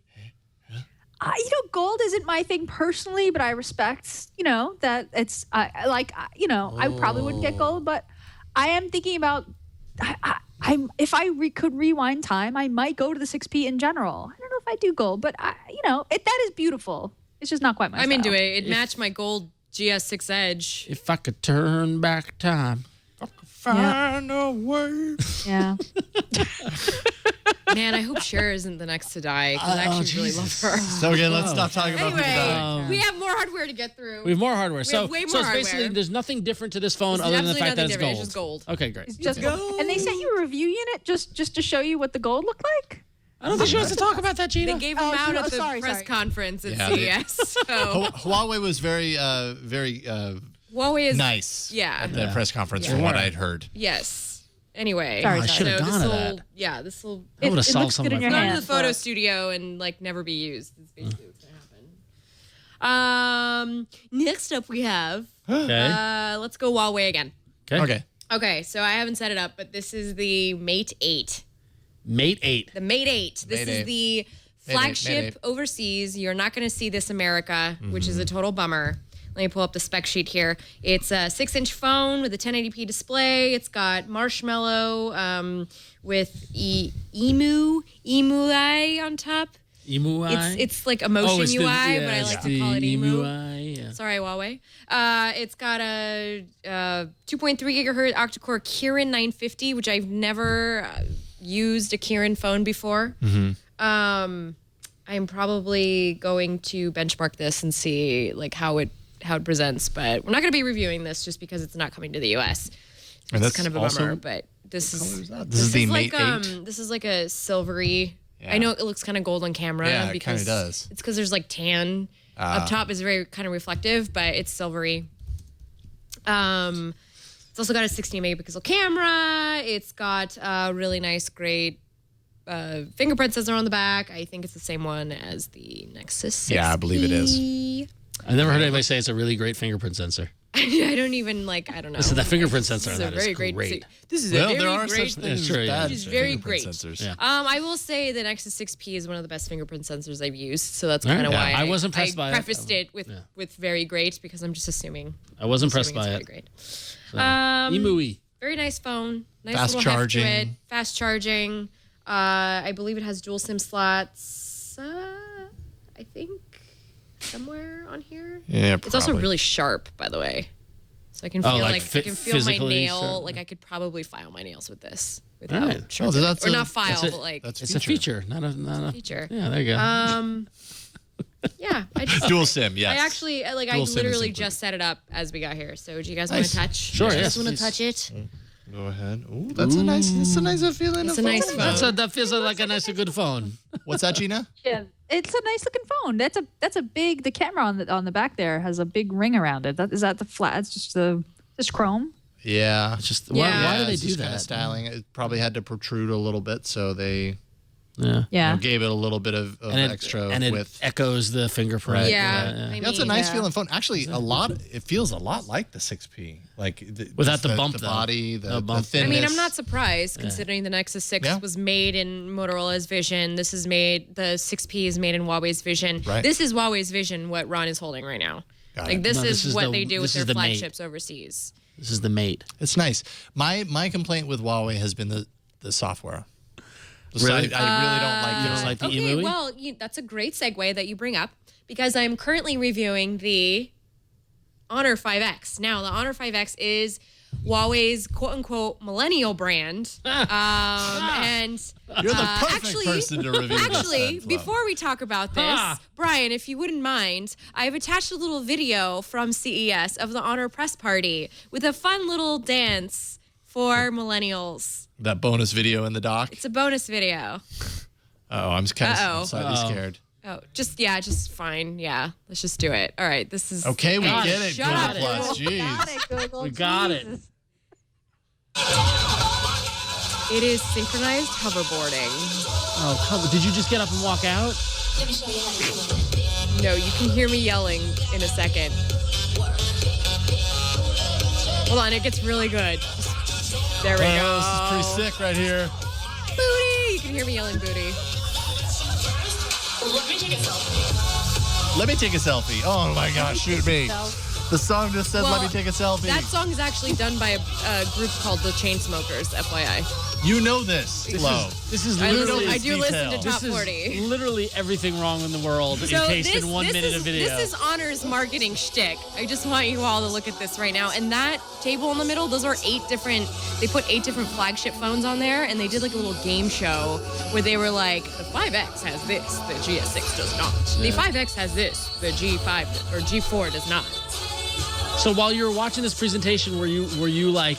Gold isn't my thing personally, but I respect, that it's I probably wouldn't get gold, but I am thinking about if I could rewind time, I might go to the 6P in general. I don't know if I do gold, but that is beautiful. It's just not quite my
I'm
style.
into it. It matched my gold GS6 Edge.
If I could turn back time.
Find a way.
Yeah.
Man, I hope Cher isn't the next to die because I actually really love her.
So again, let's stop talking about people dying.
Anyway, we have more hardware to get through.
We have more hardware.
have way
so
more
it's basically
hardware.
there's nothing different to this phone
There's
other than the fact that
absolutely
it's
nothing
gold.
different. It's just gold.
Okay, great.
It's just gold. And they sent you a review unit just to show you what the gold looked like?
I don't think she wants to talk about that, Gina.
They gave them out at the
sorry.
press conference at
Yeah,
CES. So
Huawei was very
Huawei is
nice
Yeah.
at the press conference from what I'd heard.
Yes. Anyway,
Sorry,
I should have
so
gone to
this'll-
that.
Yeah, this will
I would have
it
solved
looks
some
good
of
in
my
your
go
problems.
to the
hands.
photo studio and never be used. It's basically what's gonna happen. Next up we have
Okay.
let's go Huawei again.
Okay.
Okay, so I haven't set it up, but this is the Mate 8.
Mate 8.
The Mate 8. This
Mate
is
8.
the
Mate 8,
flagship
Mate 8.
overseas. You're not going to see this America, which is a total bummer. Let me pull up the spec sheet here. It's a 6-inch phone with a 1080p display. It's got Marshmallow with EMUI on top.
EMUI?
It's like emotion UI, but I like to call it EMU.
Yeah.
Sorry, Huawei. It's got a 2.3 gigahertz octa-core Kirin 950, which I've never used a Kirin phone before. I'm probably going to benchmark this and see like how it presents, but we're not going to be reviewing this just because it's not coming to the US.
And
It's
that's
kind of a
also-
bummer, but this is
the
like
Mate 8?
this is like a silvery.
Yeah.
I know it looks kind of gold on camera
Yeah, it
because
kinda does.
it's because there's like tan up top is very kind of reflective, but it's silvery. It's also got a 16 megapixel camera. It's got a really nice, great fingerprint sensor on the back. I think it's the same one as the Nexus 6.
Yeah, I believe it is.
I've never heard anybody say it's a really great fingerprint sensor.
I don't even I don't know.
So the fingerprint sensor
This
on
is a
that is
very
great.
great. This is
Well,
a
there
very
are
great.
such things
That's true,
as
yeah.
bad
It is very
fingerprint
great.
sensors.
Yeah.
I will say the Nexus 6P is one of the best fingerprint sensors I've used, so that's kind of
Yeah.
why
I was impressed by it.
I prefaced it with very great because I'm just assuming.
I was impressed
assuming
by
it's
it.
very great.
EMUI.
Very nice phone. Nice
Fast
little heft to it.
charging.
Fast charging. I believe it has dual SIM slots. I think somewhere on here.
Yeah,
It's also
probably.
really sharp, by the way. So I can feel
like
I can feel my
physically
nail.
sharp.
Like I could probably file my nails with this without
All right.
sharp
Oh, that's
or
a-
not file,
that's a-
but like
That's
It's a feature, not a
feature.
Yeah, there you go.
Yeah, I just
Dual SIM, yes.
I actually I
Dual SIM is
literally
included.
just set it up as we got here. So do you guys want
Nice.
to touch?
Sure,
You
yes,
guys want
please.
to touch it?
Go ahead. Ooh, that's a nice feeling.
It's
of
a nice
phone.
phone.
that feels like a nice, good phone.
What's that, Gina?
Yeah, it's a nice looking phone. That's a big. The camera on the back there has a big ring around it. Is that the flat? It's just chrome.
Yeah.
It's just
Yeah.
why do they
it's
do
just
that?
Kind of styling. It probably had to protrude a little bit, so they
Yeah.
Yeah.
gave it a little bit of extra
and it
width.
echoes the fingerprint.
Right.
Yeah, I
That's a
mean,
nice feeling phone. Actually, it feels a lot like the 6P. Like
Without
just
the bump,
the
though.
body, the
bump.
thinness.
I mean, I'm not surprised considering the Nexus 6
Yeah.
was made in Motorola's vision. The 6P is made in Huawei's vision.
Right.
This is Huawei's vision, what Ron is holding right now.
Got
Like
it.
this
No,
is
this is
what
the-
they do with
this is
their
the Mate.
flagships overseas.
This is the Mate.
It's nice. My complaint with Huawei has been the software. So
Really?
I really don't like
You
it.
don't like the
Okay,
EMUI?
well, that's a great segue that you bring up because I'm currently reviewing the Honor 5X. Now, the Honor 5X is Huawei's quote-unquote millennial brand. And
You're the perfect
actually,
person to review this.
Actually,
then, Flo.
before we talk about this, Brian, if you wouldn't mind, I've attached a little video from CES of the Honor press party with a fun little dance for millennials.
That bonus video in the doc.
It's a bonus video.
Oh, I'm kind
Uh-oh.
of slightly scared.
Oh, just fine. Yeah, let's just do it. All right, this is
Okay, we
Got
get
it.
it.
Shut
Google
up.
Plus. Jeez.
We got it.
It is synchronized hoverboarding.
Oh, come on. Did you just get up and walk out?
No, you can hear me yelling in a second. Hold on, it gets really good. There we go.
This is pretty sick right here.
Booty! You can hear me yelling booty.
Let me take a selfie. Oh my gosh, shoot me. The song just says, "Let me take a selfie."
That song is actually done by a group called the Chainsmokers, FYI.
You know this, Flo.
This is
I
literally
do listen to
detail.
Top
this
40.
is literally everything wrong in the world encased in 1 minute of video.
This is Honor's marketing shtick. I just want you all to look at this right now. And that table in the middle, those are they put 8 different flagship phones on there, and they did like a little game show where they were like, the 5X has this, the GS6 does not. The 5X has this, the G5 or G4 does not.
So while you were watching this presentation, were you like,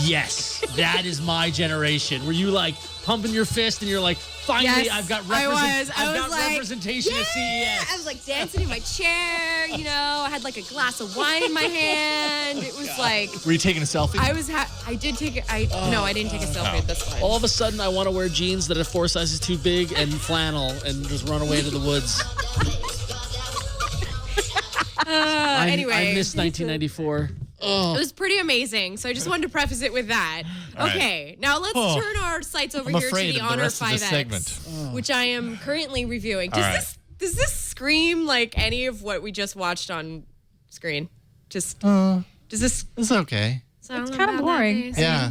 yes, that is my generation? Were you like pumping your fist and you're like, finally,
Yes,
I've got
I
I've
was
got
like,
representation at CES.
I was like dancing in my chair, you know, I had like a glass of wine in my hand. It was like,
Were you taking a selfie?
I did take it. No, I didn't take a selfie at this one.
All of a sudden, I want to wear jeans that are 4 sizes too big and flannel and just run away to the woods.
Anyway.
I miss 1994.
It was pretty amazing. So I just wanted to preface it with that.
right.
Okay, now let's turn our sights over
I'm
here to
afraid
the
of the
Honor
rest of this
5X,
segment.
which I am currently reviewing.
All right.
Does this scream like any of what we just watched on screen. Just this.
It's okay.
It's kind of boring.
Yeah.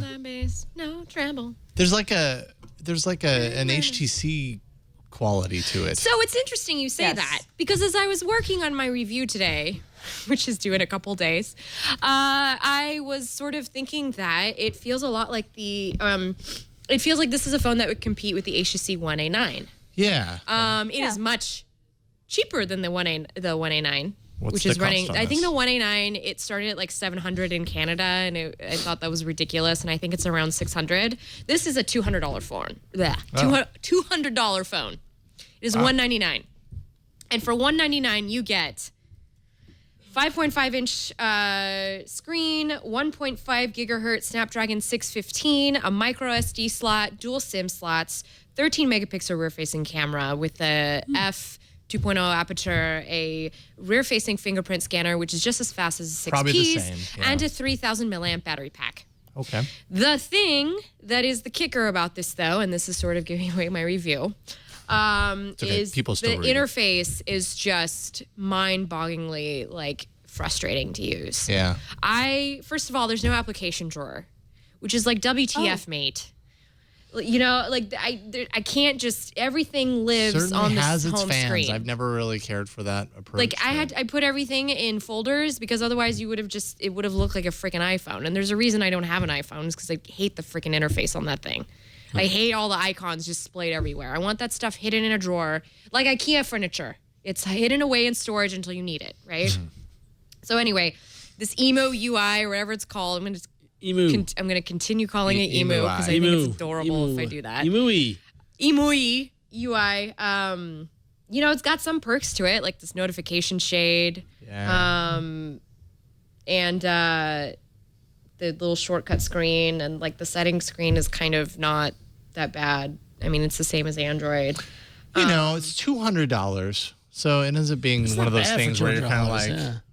No trouble.
There's like an HTC quality to it.
So it's interesting you say that, because as I was working on my review today, which is due in a couple days, I was sort of thinking that it feels a lot like it feels like this is a phone that would compete with the HTC One A9.
Yeah.
It is much cheaper than the 1A9.
What's
which
the
is running.
cost on
I think
this?
the 1A9 it started at like $700 in Canada, and I thought that was ridiculous. And I think it's around $600. This is a $200 phone. $200 phone. It is $199, and for $199 you get 5.5-inch screen, 1.5 gigahertz Snapdragon 615, a micro SD slot, dual SIM slots, 13 megapixel rear-facing camera with the f2.0 aperture, a rear-facing fingerprint scanner, which is just as fast as the 6
Probably the
keys,
same, yeah.
and a 3,000 milliamp battery pack.
Okay.
The thing that is the kicker about this, though, and this is sort of giving away my review,
okay.
is
People still
the
read it.
interface is just mind-bogglingly like frustrating to use.
Yeah.
First of all, there's no application drawer, which is like WTF, mate. You know, like I can't just, everything lives
Certainly
on the
has its
home
fans.
screen.
I've never really cared for that approach.
Like I put everything in folders because otherwise it would have looked like a freaking iPhone. And there's a reason I don't have an iPhone, is because I hate the freaking interface on that thing. I hate all the icons just splayed everywhere. I want that stuff hidden in a drawer, like IKEA furniture. It's hidden away in storage until you need it, right? So anyway, this Emo UI or whatever it's called, I'm gonna continue calling it Emu because I think it's adorable if I do that.
Emui
UI. You know, it's got some perks to it, like this notification shade.
Yeah.
And the little shortcut screen, and like the settings screen is kind of not that bad. I mean, it's the same as Android.
You know, it's $200. So it ends up being one of those things where you're kind of like,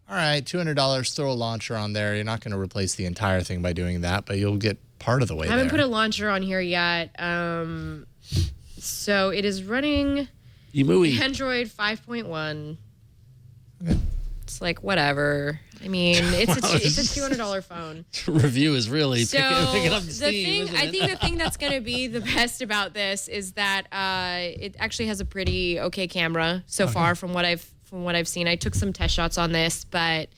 all right, $200, throw a launcher on there. You're not going to replace the entire thing by doing that, but you'll get part of the way
I haven't
there.
put a launcher on here yet. So it is running
Emui.
Android 5.1. It's like, whatever. I mean, it's a $200 phone.
Review is really
So
picking up steam.
I think the thing that's going to be the best about this is that it actually has a pretty okay camera so far from what I've seen. I took some test shots on this, but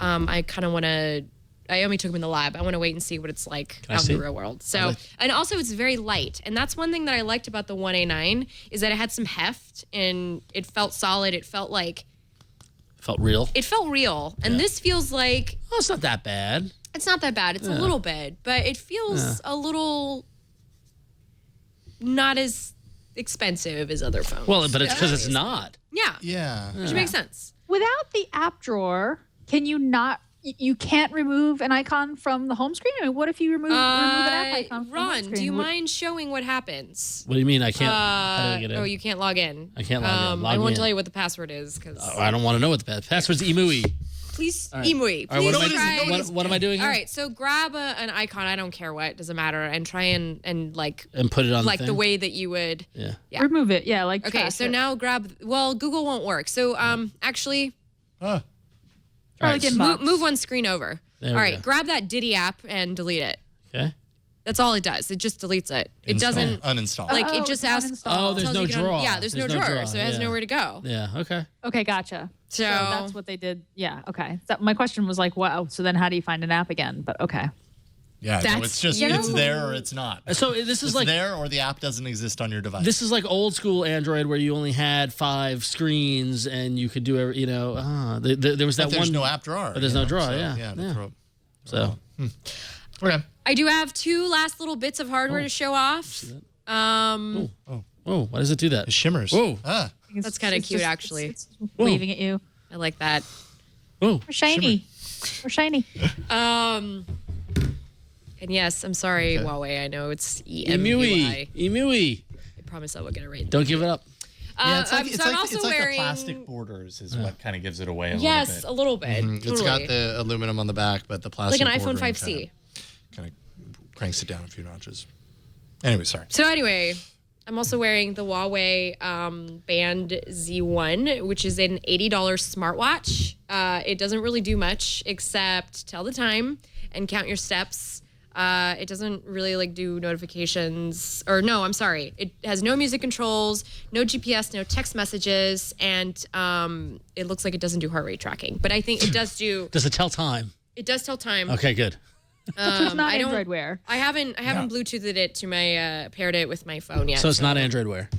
I kind of want to. I only took them in the lab. I want to wait and see what it's like out in the real world. So, and also it's very light, and that's one thing that I liked about the 1A9 is that it had some heft and it felt solid. It felt like.
Felt real.
It felt real, and this feels like.
Oh, it's not that bad.
It's not that bad. It's a little bit, but it feels a little not as expensive as other phones.
Well, but it's because it's not.
Yeah.
Yeah.
Which makes sense.
Without the app drawer, can you not? You can't remove an icon from the home screen? I mean, what if you remove an app icon from the home
Ron,
screen?
do you mind showing what happens?
What do you mean I can't? How do I get in?
Oh, you can't log in.
I can't log in. Log
I
me
won't
in.
tell you what the password is because.
I don't want to know what the password's Emui.
Please,
All right.
Emui.
All right,
Please
what
try.
what am I doing here?
All right, so grab an icon. I don't care what, doesn't matter, and try and like
And put it on
like
the
the
thing?
way that you would.
Yeah.
Yeah.
Remove it. Yeah, like
Okay,
trash
so
it.
now grab. Well, Google won't work. So actually,
Try
right,
like
move
inbox.
one screen over.
There
All
we
right,
go.
grab that Diddy app and delete it.
Okay.
That's all it does. It just deletes it. It
Install.
doesn't
Uninstall.
like
Oh,
it just
it's not
asks.
installed.
Oh, there's
tells
no
you get on-
drawer.
Yeah, there's no drawer, so it has
yeah.
nowhere to go.
Yeah. Okay.
Okay, gotcha. So
So-
that's what they did. Yeah, okay. So my question was like, wow, so then how do you find an app again? But okay.
Yeah, no,
That's-
it's just,
you know-
it's there or it's not.
So this is
It's
like
there or the app doesn't exist on your device.
this is like old school Android where you only had 5 screens and you could do every, you know. There was that
But there's
one.
no app drawer.
But there's
you
no
know,
drawer.
so,
Yeah.
Yeah.
Yeah.
Throw-
So.
Okay.
I do have 2 last little bits of hardware to show off.
Oh, why does it do that?
It shimmers.
Whoa.
Ah.
That's kinda
It's
cute,
just-
actually.
It's waving at you.
I like that.
Whoa.
We're shiny. We're shiny.
And yes, I'm sorry, Huawei. I know it's
Emui.
EMUI.
Emui.
I promise I will get it right.
Don't give it up.
Yeah, it's like,
so
it's
I'm
like,
also
it's like
wearing.
the plastic borders is what kind of gives it away a
Yes, a
little
little bit.
bit.
Totally.
It's got the aluminum on the back, but the plastic
like an iPhone
bordering
5C.
kind of cranks it down a few notches. Anyway, sorry.
So anyway, I'm also wearing the Huawei Band Z1, which is an $80 smartwatch. It doesn't really do much except tell the time and count your steps. It doesn't really like do notifications, or no, I'm sorry. It has no music controls, no GPS, no text messages, and it looks like it doesn't do heart rate tracking. But I think it does do.
Does it tell time?
It does tell time.
Okay, good.
So it's not Android Wear.
I haven't Bluetoothed it to my paired it with my phone yet.
So it's not Android Wear.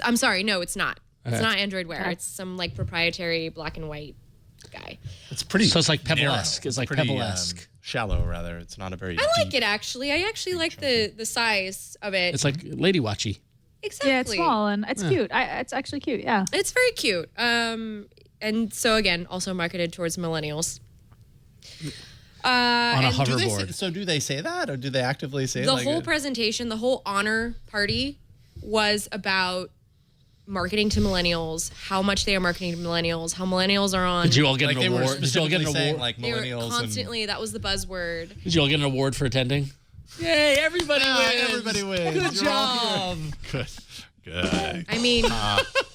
I'm sorry, no, it's not.
Okay.
It's not Android Wear. It's some like proprietary black and white guy.
It's pretty.
So it's like
narrow.
Pebble-esque. It's like
pretty,
Pebble-esque.
Shallow, rather. It's not a very.
I like it actually. I actually like the size of it.
It's like lady watchy.
Exactly.
Yeah, it's small and it's cute. It's actually cute. Yeah.
It's very cute. And so again, also marketed towards millennials.
On a
and
hoverboard.
Do they say that, or do they actively say
the whole presentation, the whole honor party was about marketing to millennials, how much they are marketing to millennials, how millennials are on.
Did you all get an award? Did you all get an award?
Like
They were
millennials
constantly, that was the buzzword.
Did you all get an award for attending? Yay, everybody wins.
Everybody wins.
Good
You're all
job.
Good. Good.
I mean,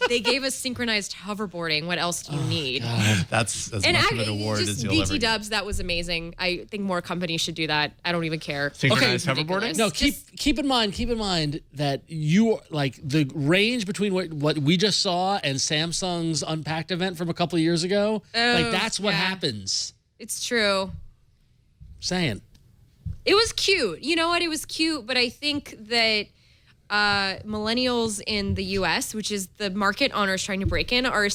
they gave us synchronized hoverboarding. What else do you need?
That's as much of an award
just
as you'll
BT
ever get.
Dubs, that was amazing. I think more companies should do that. I don't even care.
Synchronized
Okay.
hoverboarding?
No, keep in mind that you like the range between what we just saw and Samsung's Unpacked event from a couple of years ago. Like that's what happens.
It's true.
Saying.
It was cute. You know what? It was cute, but I think that millennials in the U.S., which is the market Honor's trying to break in, are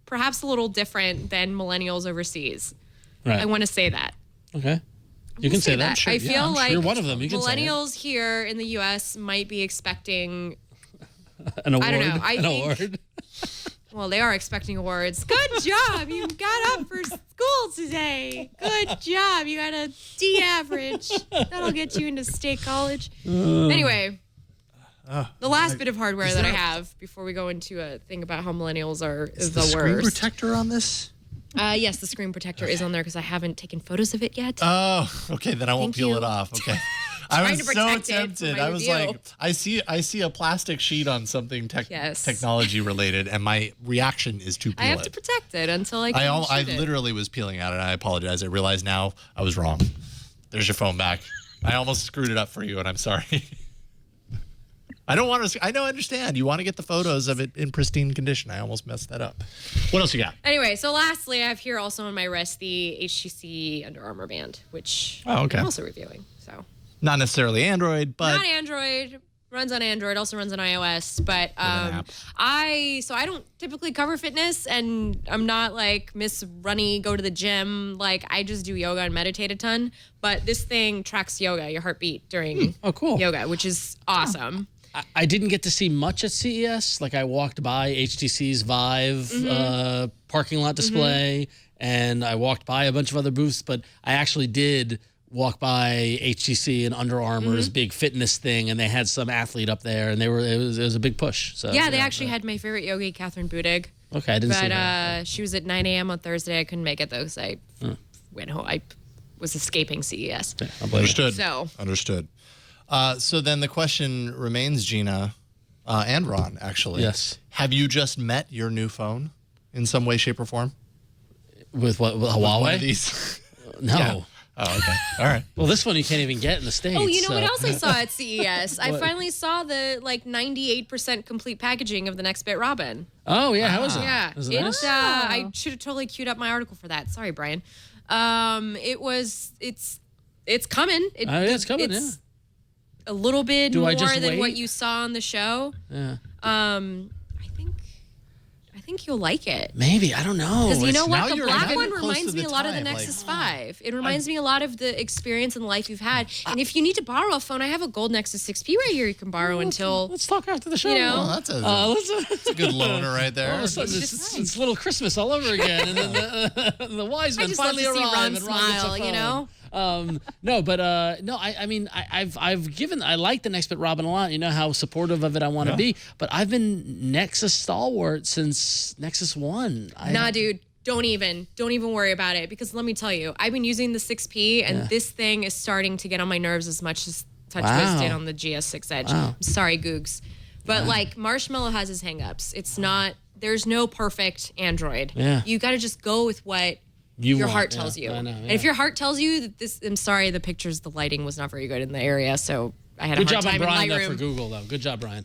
perhaps a little different than millennials overseas.
Right.
I want to say that.
Okay. You can say that. Sure.
I feel like
you're one of them. You can
millennials here in the U.S. might be expecting
an award.
I don't know.
An award.
Well, they are expecting awards. Good job. You got up for school today. Good job. You got a D average. That'll get you into state college. Anyway, the last bit of hardware that I have before we go into a thing about how millennials are
Is
the
the screen
worst.
protector on this?
Yes, the screen protector is on there because I haven't taken photos of it yet.
Oh, okay. Then I won't
Thank
peel
you.
it off. Okay. I
Trying
was
to
so
protect it for
tempted.
my
I was
review.
like, I see a plastic sheet on something
Yes.
technology related, and my reaction is to peel
I have
it.
to protect it until I can
I
shoot it.
literally was peeling at it. I apologize. I realize now I was wrong. There's your phone back. I almost screwed it up for you, and I'm sorry. I don't want to. I understand. You want to get the photos of it in pristine condition. I almost messed that up. What else you got?
Anyway, so lastly, I have here also on my wrist the HTC Under Armour band, which
okay.
I'm also reviewing. So
Not necessarily Android, but
not Android. Runs on Android, also runs on iOS. But
app.
I don't typically cover fitness, and I'm not like Miss Runny, go to the gym. Like I just do yoga and meditate a ton. But this thing tracks yoga, your heartbeat during
cool.
yoga, which is awesome.
I didn't get to see much at CES. Like I walked by HTC's Vive parking lot display, and I walked by a bunch of other booths, but I actually did walk by HTC and Under Armour's big fitness thing, and they had some athlete up there, and it was a big push. So
Yeah, they actually had my favorite yogi, Catherine Budig.
Okay, I didn't see that.
But she was at 9 a.m. on Thursday. I couldn't make it though because I went home. I was escaping CES.
Understood.
So
Understood. So then the question remains, Gina, and Ron, actually.
Yes.
Have you just met your new phone in some way, shape, or form?
With what? With
With
Huawei?
one of these?
No.
Yeah. Oh, okay. All right.
Well, this one you can't even get in the States.
Oh, you know
so.
what else I saw at CES? I
What?
finally saw the 98% complete packaging of the Next Bit Robin.
Oh yeah, how is it?
Yeah,
Is it nice?
it's I should have totally queued up my article for that. Sorry, Brian. It's coming.
It's coming.
It's a little bit
Do I
more
just
than what
wait?
you saw on the show.
Yeah.
I think you'll like it.
Maybe I don't know.
Because you know
now
what? The
you're
black
having
one
it close
reminds
to
me
the
a lot of the
time,
Nexus
like-
5. It reminds me a lot of the experience and life you've had. And if you need to borrow a phone, I have a gold Nexus 6P right here you can borrow until,
Let's talk after the show.
you know.
Oh, that's a
Let's-
good loaner right there.
All of a sudden, it's little Christmas all over again, and then the wise
I
men
just love
finally
to see
arrive.
Ron
and Ron gets a
smile, you
phone.
know?
No, but I mean, I like the Next Bit Robin a lot. You know how supportive of it I want to be, but I've been Nexus stalwart since Nexus 1.
Nah, dude, don't even worry about it because let me tell you, I've been using the 6P and this thing is starting to get on my nerves as much as TouchWiz did on the GS6 Edge.
Wow.
I'm sorry, Googs. But like Marshmallow has his hangups. It's not. There's no perfect Android.
Yeah.
You got to just go with what your heart tells you.
I know,
And if your heart tells you that this, I'm sorry, the lighting was not very good in the area, so I had a hard time in Lightroom.
Good job on Brian though for Google though. Good job, Brian.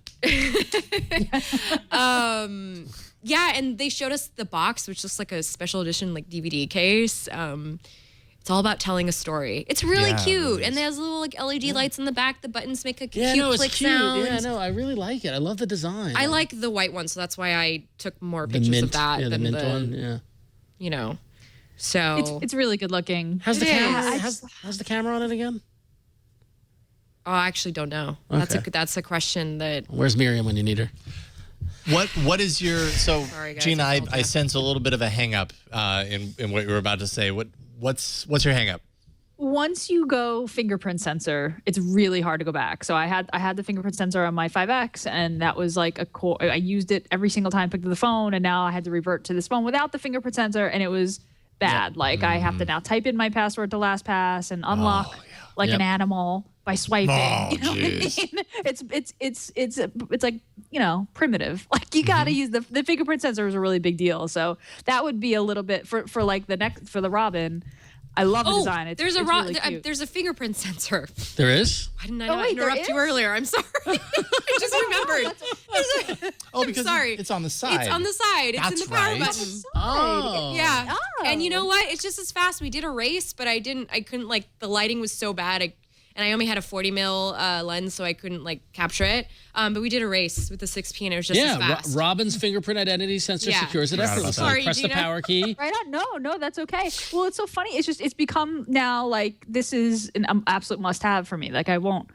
Yeah, and they showed us the box, which looks like a special edition like DVD case. It's all about telling a story. It's really cute, and there's little like LED lights in the back. The buttons make a cute click sound.
Yeah, no, I really like it. I love the design.
I like the white one, so that's why I took more pictures of that
than
the
mint one. Yeah,
you know. So
it's really good looking.
How's the camera? How's the camera on it again?
Oh, I actually don't know.
Okay.
That's a question that.
Where's Miriam when you need her?
What is your
Sorry, guys,
Gina?
I
I sense a little bit of a hang up in what you were about to say. What's your hang up?
Once you go fingerprint sensor, it's really hard to go back. So I had the fingerprint sensor on my 5X, and that was like a core. I used it every single time I picked up the phone, and now I had to revert to this phone without the fingerprint sensor, and it was bad. Like I have to now type in my password to LastPass and unlock an animal by swiping. You know what I mean? It's like, you know, primitive. Like you got to use the fingerprint sensor is a really big deal. So that would be a little bit for like for the Robin. I love the design.
There's
really cute.
there's a fingerprint sensor.
There is?
Why didn't I not interrupt you earlier? I'm sorry. I just remembered.
Because
sorry.
it's on the side.
It's on the side. It's in the power button.
Oh.
Yeah.
Oh.
And you know what? It's just as fast. We did a race, but I couldn't, like, the lighting was so bad. And I only had a 40 mil lens, so I couldn't like capture it. But we did a race with the 6P, and it was just as fast.
Robin's fingerprint identity sensor secures it effortlessly.
Sorry,
Press
Gina.
the power key.
Right on. No, that's okay. Well, it's so funny. It's become now like this is an absolute must-have for me. Like I won't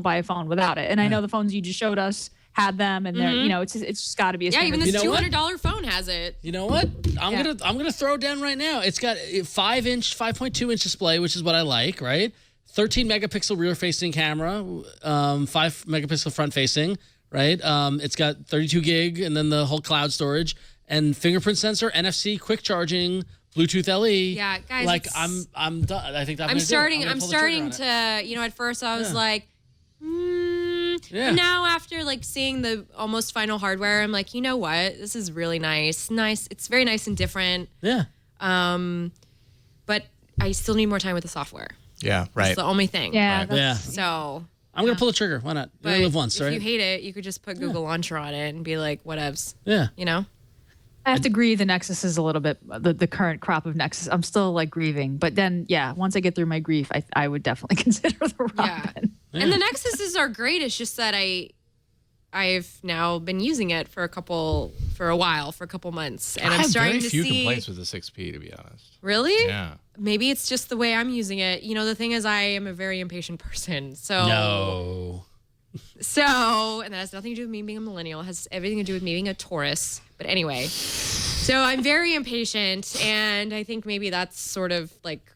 buy a phone without it. And I know the phones you just showed us had them, and they're it's just got to be a standard.
Even this $200 phone has it.
You know what? I'm gonna throw it down right now. It's got 5.2 inch display, which is what I like. Right. 13 megapixel rear facing camera, 5 megapixel front facing, right? It's got 32 gig and then the whole cloud storage and fingerprint sensor, NFC, quick charging, Bluetooth LE.
Yeah, guys.
Like I'm done. I think I'm
starting to, at first I was like,
Yeah.
And now after like seeing the almost final hardware, I'm like, you know what? This is really nice. It's very nice and different.
Yeah.
But I still need more time with the software.
Yeah, right.
That's the only thing.
Yeah.
Yeah.
So
I'm gonna pull the trigger. Why not? You only live once, right?
If you hate it, you could just put Google Launcher on it and be like, whatevs.
Yeah.
You know?
I have to grieve the Nexus is a little bit the current crop of Nexus. I'm still like grieving, but then once I get through my grief, I would definitely consider the Robin.
Yeah. And the Nexuses are great. It's just that I've now been using it for a couple months, and I'm starting to see.
I have very few complaints with the 6P, to be honest.
Really?
Yeah.
Maybe it's just the way I'm using it. You know, the thing is, I am a very impatient person. So.
No.
So, and that has nothing to do with me being a millennial. It has everything to do with me being a Taurus. But anyway, so I'm very impatient, and I think maybe that's sort of like,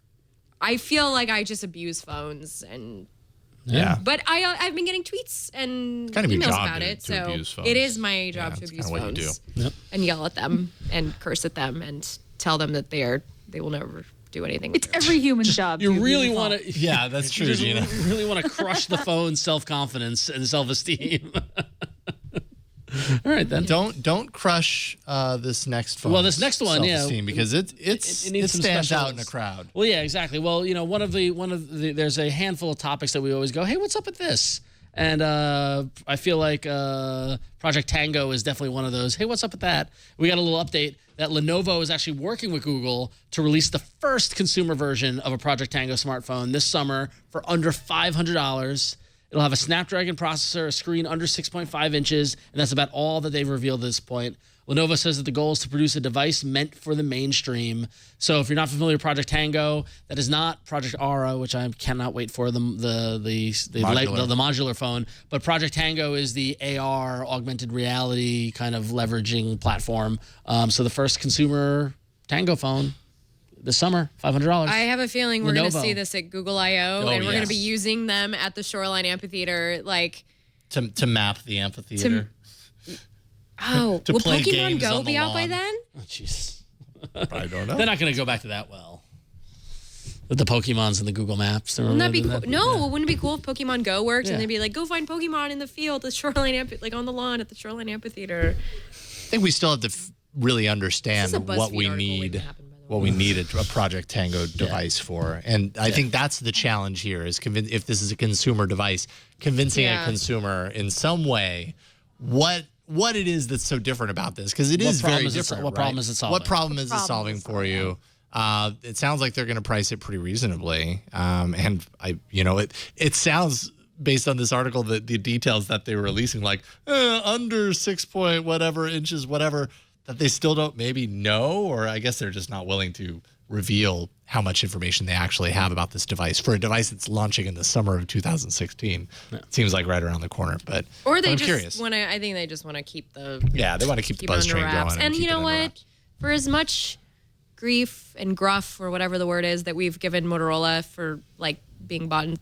I feel like I just abuse phones and.
Yeah.
But I've been getting tweets and
kind of
emails
your job
about it.
to
So
abuse phones.
it is my job to abuse
what
phones
you do.
Yep.
and yell at them and curse at them and tell them that they will never do anything.
It's every human's job.
You really want to.
Yeah, that's true, Gina.
You really want to crush the phone's self-confidence and self-esteem. All right, then.
Don't crush this next phone.
Well, this next one,
because it
needs some
stands
special-
out in a crowd.
Well, yeah, exactly. Well, one of the there's a handful of topics that we always go, hey, what's up with this? And I feel like Project Tango is definitely one of those. Hey, what's up with that? We got a little update that Lenovo is actually working with Google to release the first consumer version of a Project Tango smartphone this summer for under $500. It'll have a Snapdragon processor, a screen under 6.5 inches, and that's about all that they've revealed at this point. Lenovo says that the goal is to produce a device meant for the mainstream. So if you're not familiar with Project Tango, that is not Project Aura, which I cannot wait for, the modular phone. But Project Tango is the AR, augmented reality kind of leveraging platform. So the first consumer Tango phone this summer, $500.
I have a feeling we're going to
Lenovo.
see this at Google I/O, and we're going to be using them at the Shoreline Amphitheater, like
to map the amphitheater.
will
play
Pokemon
games
Go
on the
be out by
lawn.
then?
Oh, jeez.
I don't know.
They're not going to go back to that well. With the Pokemons and the Google Maps.
Wouldn't that be cool? No, wouldn't it be cool if Pokemon Go worked
Yeah.
and they'd be like, go find Pokemon in the field, the shoreline, like on the lawn at the Shoreline Amphitheater.
I think we still have to really understand what we need. What we need a Project Tango device for. And I think that's the challenge here is if this is a consumer device, convincing a consumer in some way what it is that's so different about this. Because it is very different.
What problem is it solving?
What problem is it solving for you? It sounds like they're going to price it pretty reasonably. And it sounds based on this article, the details that they were releasing, like under 6 point whatever inches, whatever, that they still don't maybe know, or I guess they're just not willing to reveal how much information they actually have about this device for a device that's launching in the summer of 2016. It seems like right around the corner, but
they
I'm
just
curious.
want to. I think they just want to keep the
they want to keep the buzz train going.
And you know what?
Wraps.
For as much grief and gruff or whatever the word is that we've given Motorola for like being bought and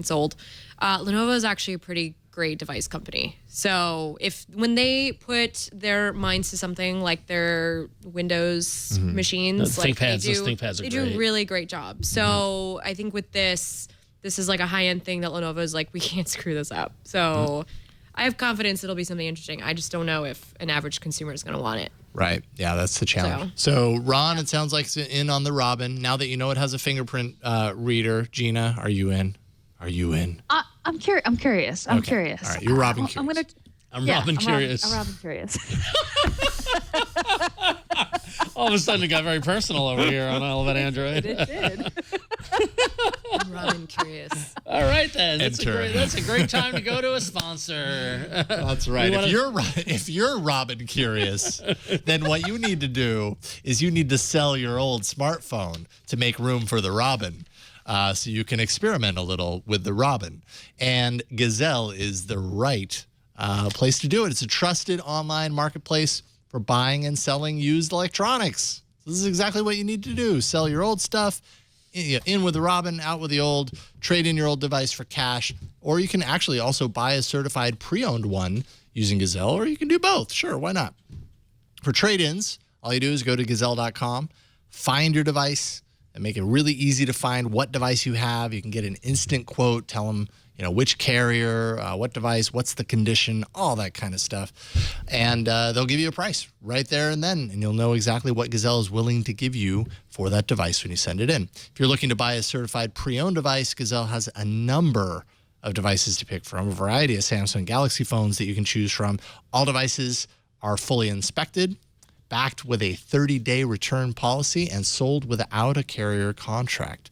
sold, Lenovo is actually a pretty great device company. So when they put their minds to something like their Windows machines,
those ThinkPads are
they do a really great job. So I think with this is like a high-end thing that Lenovo is like, we can't screw this up. So I have confidence it'll be something interesting. I just don't know if an average consumer is going to want it.
Right. Yeah, that's the challenge. So Ron, it sounds like it's in on the Robin. Now that you know it has a fingerprint reader, Gina, are you in? Are you in?
I'm curious. I'm curious.
All right, you're Robin curious.
I'm Robin curious.
I'm Robin curious.
All of a sudden, it got very personal over here on All About Android.
It did.
I'm Robin curious.
All right, then.
Enter.
That's a great time to go to a sponsor.
That's right. If you're Robin curious, then what you need to do is you need to sell your old smartphone to make room for the Robin. So you can experiment a little with the Robin. And Gazelle is the right place to do it. It's a trusted online marketplace for buying and selling used electronics. This is exactly what you need to do. Sell your old stuff, in with the Robin, out with the old, trade in your old device for cash, or you can actually also buy a certified pre-owned one using Gazelle, or you can do both. Sure, why not? For trade-ins, all you do is go to gazelle.com, find your device, and make it really easy to find what device you have. You can get an instant quote, tell them, which carrier, what device, what's the condition, all that kind of stuff. And they'll give you a price right there and then, and you'll know exactly what Gazelle is willing to give you for that device when you send it in. If you're looking to buy a certified pre-owned device, Gazelle has a number of devices to pick from, a variety of Samsung Galaxy phones that you can choose from. All devices are fully inspected, backed with a 30-day return policy, and sold without a carrier contract.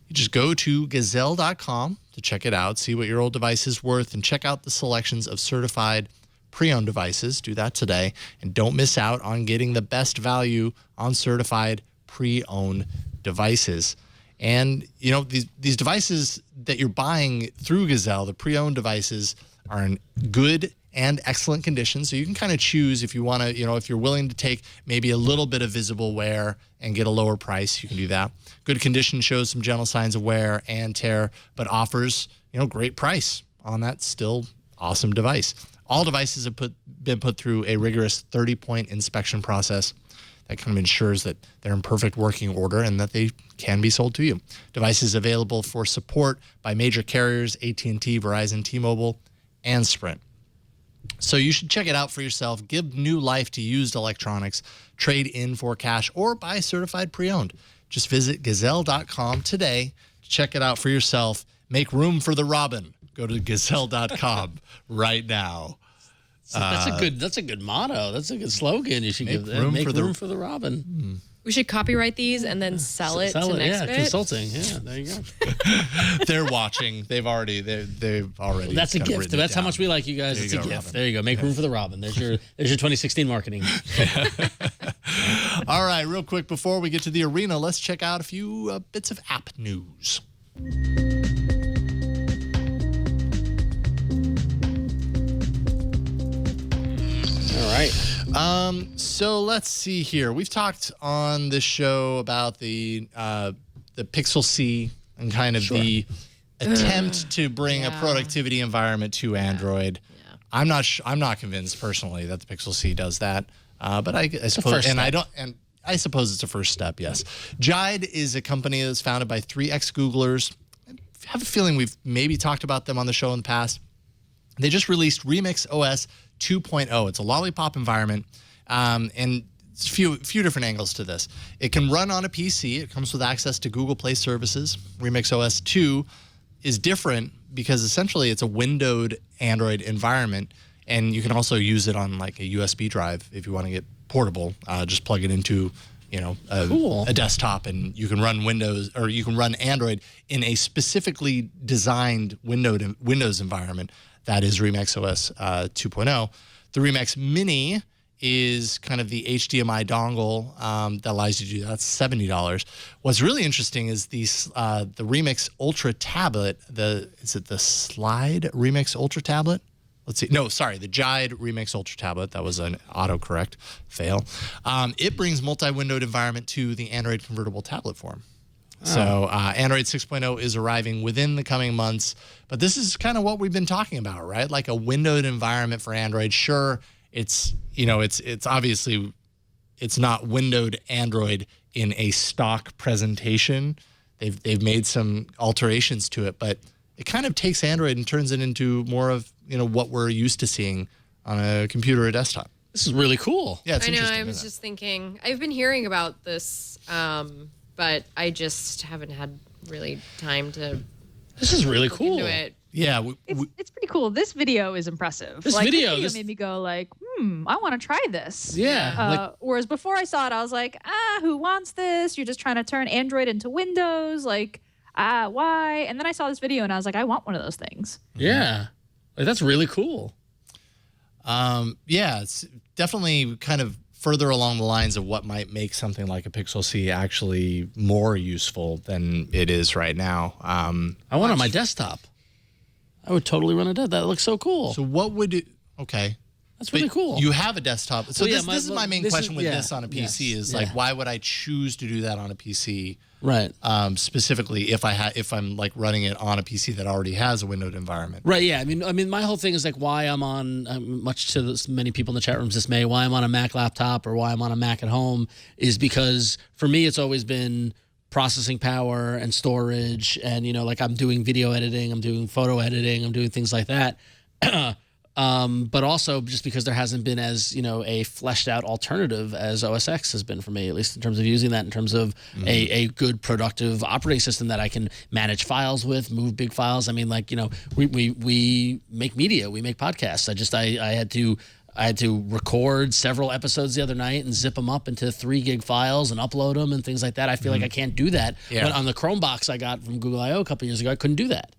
You just go to gazelle.com to check it out, see what your old device is worth, and check out the selections of certified pre-owned devices. Do that today, and don't miss out on getting the best value on certified pre-owned devices. And, these devices that you're buying through Gazelle, the pre-owned devices, are in good and excellent condition. So you can kind of choose if you want to, if you're willing to take maybe a little bit of visible wear and get a lower price, you can do that. Good condition shows some gentle signs of wear and tear, but offers, great price on that still awesome device. All devices have been put through a rigorous 30-point inspection process that kind of ensures that they're in perfect working order and that they can be sold to you. Devices available for support by major carriers, AT&T, Verizon, T-Mobile, and Sprint. So you should check it out for yourself. Give new life to used electronics. Trade in for cash or buy certified pre-owned. Just visit gazelle.com today to check it out for yourself. Make room for the Robin. Go to gazelle.com right now.
That's a good motto. That's a good slogan. You should give that. Make room for the Robin.
We should copyright these and then sell it to Nextbit.
Yeah, consulting. Yeah, there you go.
They're watching. They've already.
That's a gift. That's how much we like you guys. It's a gift. Robin. There you go. Make room for the Robin. There's your 2016 marketing.
All right, real quick before we get to the arena, let's check out a few bits of app news.
All right.
So let's see here. We've talked on this show about the Pixel C and kind of the attempt to bring a productivity environment to Android. Yeah. I'm not convinced personally that the Pixel C does that. But I suppose, and I don't. And I suppose it's a first step, yes. Jide is a company that's founded by 3 ex-Googlers. I have a feeling we've maybe talked about them on the show in the past. They just released Remix OS 2.0. It's a lollipop environment, and it's a few different angles to this. It can run on a PC. It comes with access to Google Play services. Remix OS 2 is different because essentially it's a windowed Android environment, and you can also use it on like a USB drive if you want to get portable. Just plug it into a desktop, and you can run Windows, or you can run Android in a specifically designed Windows environment. That is Remix OS 2.0. The Remix Mini is kind of the HDMI dongle that allows you to do that. That's $70. What's really interesting is the Remix Ultra tablet. Is it the Slide Remix Ultra tablet? Let's see. No, sorry, the Jide Remix Ultra tablet. That was an autocorrect fail. It brings multi-windowed environment to the Android convertible tablet form. So Android 6.0 is arriving within the coming months, but this is kind of what we've been talking about, right? Like a windowed environment for Android. Sure, it's obviously it's not windowed Android in a stock presentation. They've made some alterations to it, but it kind of takes Android and turns it into more of what we're used to seeing on a computer or desktop.
This is really cool.
Yeah, it's
I know.
interesting.
I was just thinking. I've been hearing about this. But I just haven't had really time to.
This is really cool.
Into it.
Yeah,
it's pretty cool. This video is impressive.
This
like,
video
made me go like, I want to try this.
Yeah.
Whereas before I saw it, I was like, who wants this? You're just trying to turn Android into Windows. Like, why? And then I saw this video and I was like, I want one of those things.
Yeah. Like, that's really cool.
Yeah, it's definitely kind of further along the lines of what might make something like a Pixel C actually more useful than it is right now.
I want it on my desktop. I would totally run it. That looks so cool.
So what would it? Okay,
that's really cool.
You have a desktop. So
Well, yeah,
this is my main question with this on a PC is like, why would I choose to do that on a PC?
Right.
Specifically, if I'm like running it on a PC that already has a windowed environment.
Right. Yeah. I mean, my whole thing is like why I'm on, much to many people in the chat room's dismay, why I'm on a Mac laptop or why I'm on a Mac at home is because for me it's always been processing power and storage, and like I'm doing video editing, I'm doing photo editing, I'm doing things like that. But also just because there hasn't been as, a fleshed out alternative as OS X has been for me, at least in terms of using that in terms of a good productive operating system that I can manage files with, move big files. I mean, like, we make media, we make podcasts. I had to record several episodes the other night and zip them up into 3 gig files and upload them and things like that. I feel like I can't do that. Yeah. But on the Chromebox I got from Google I/O a couple years ago, I couldn't do that.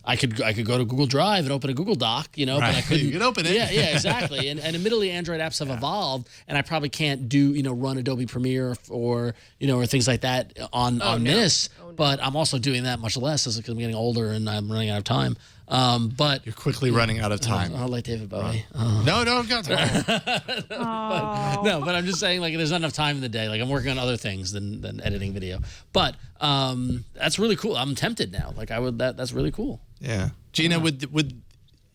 I could go to Google Drive and open a Google Doc, but I couldn't.
You could open it.
Yeah, exactly. And admittedly, Android apps have evolved, and I probably can't do run Adobe Premiere or things like that on this. But I'm also doing that much less because I'm getting older and I'm running out of time. But
you're quickly running out of time.
I like David Bowie.
No, got
but I'm just saying, like, there's not enough time in the day. Like, I'm working on other things than editing video. But that's really cool. I'm tempted now. Like, that's really cool.
Yeah, Gina,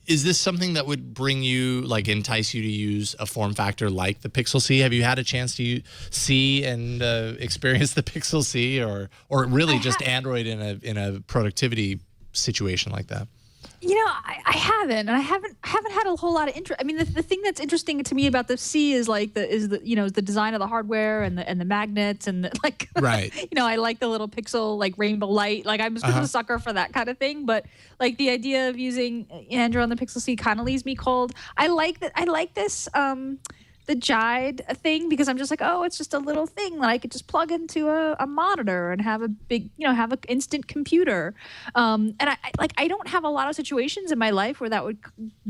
is this something that would bring you, like, entice you to use a form factor like the Pixel C? Have you had a chance to see and experience the Pixel C, or really just Android in a productivity situation like that?
I haven't, and I haven't had a whole lot of interest. I mean, the thing that's interesting to me about the C is like the design of the hardware and the magnets and
right.
I like the little pixel like rainbow light. Like I'm just a sucker for that kind of thing. But like the idea of using Android on the Pixel C kind of leaves me cold. I like that. I like this. The Jide thing because I'm just like, it's just a little thing that I could just plug into a monitor and have a big, have an instant computer. And I don't have a lot of situations in my life where that would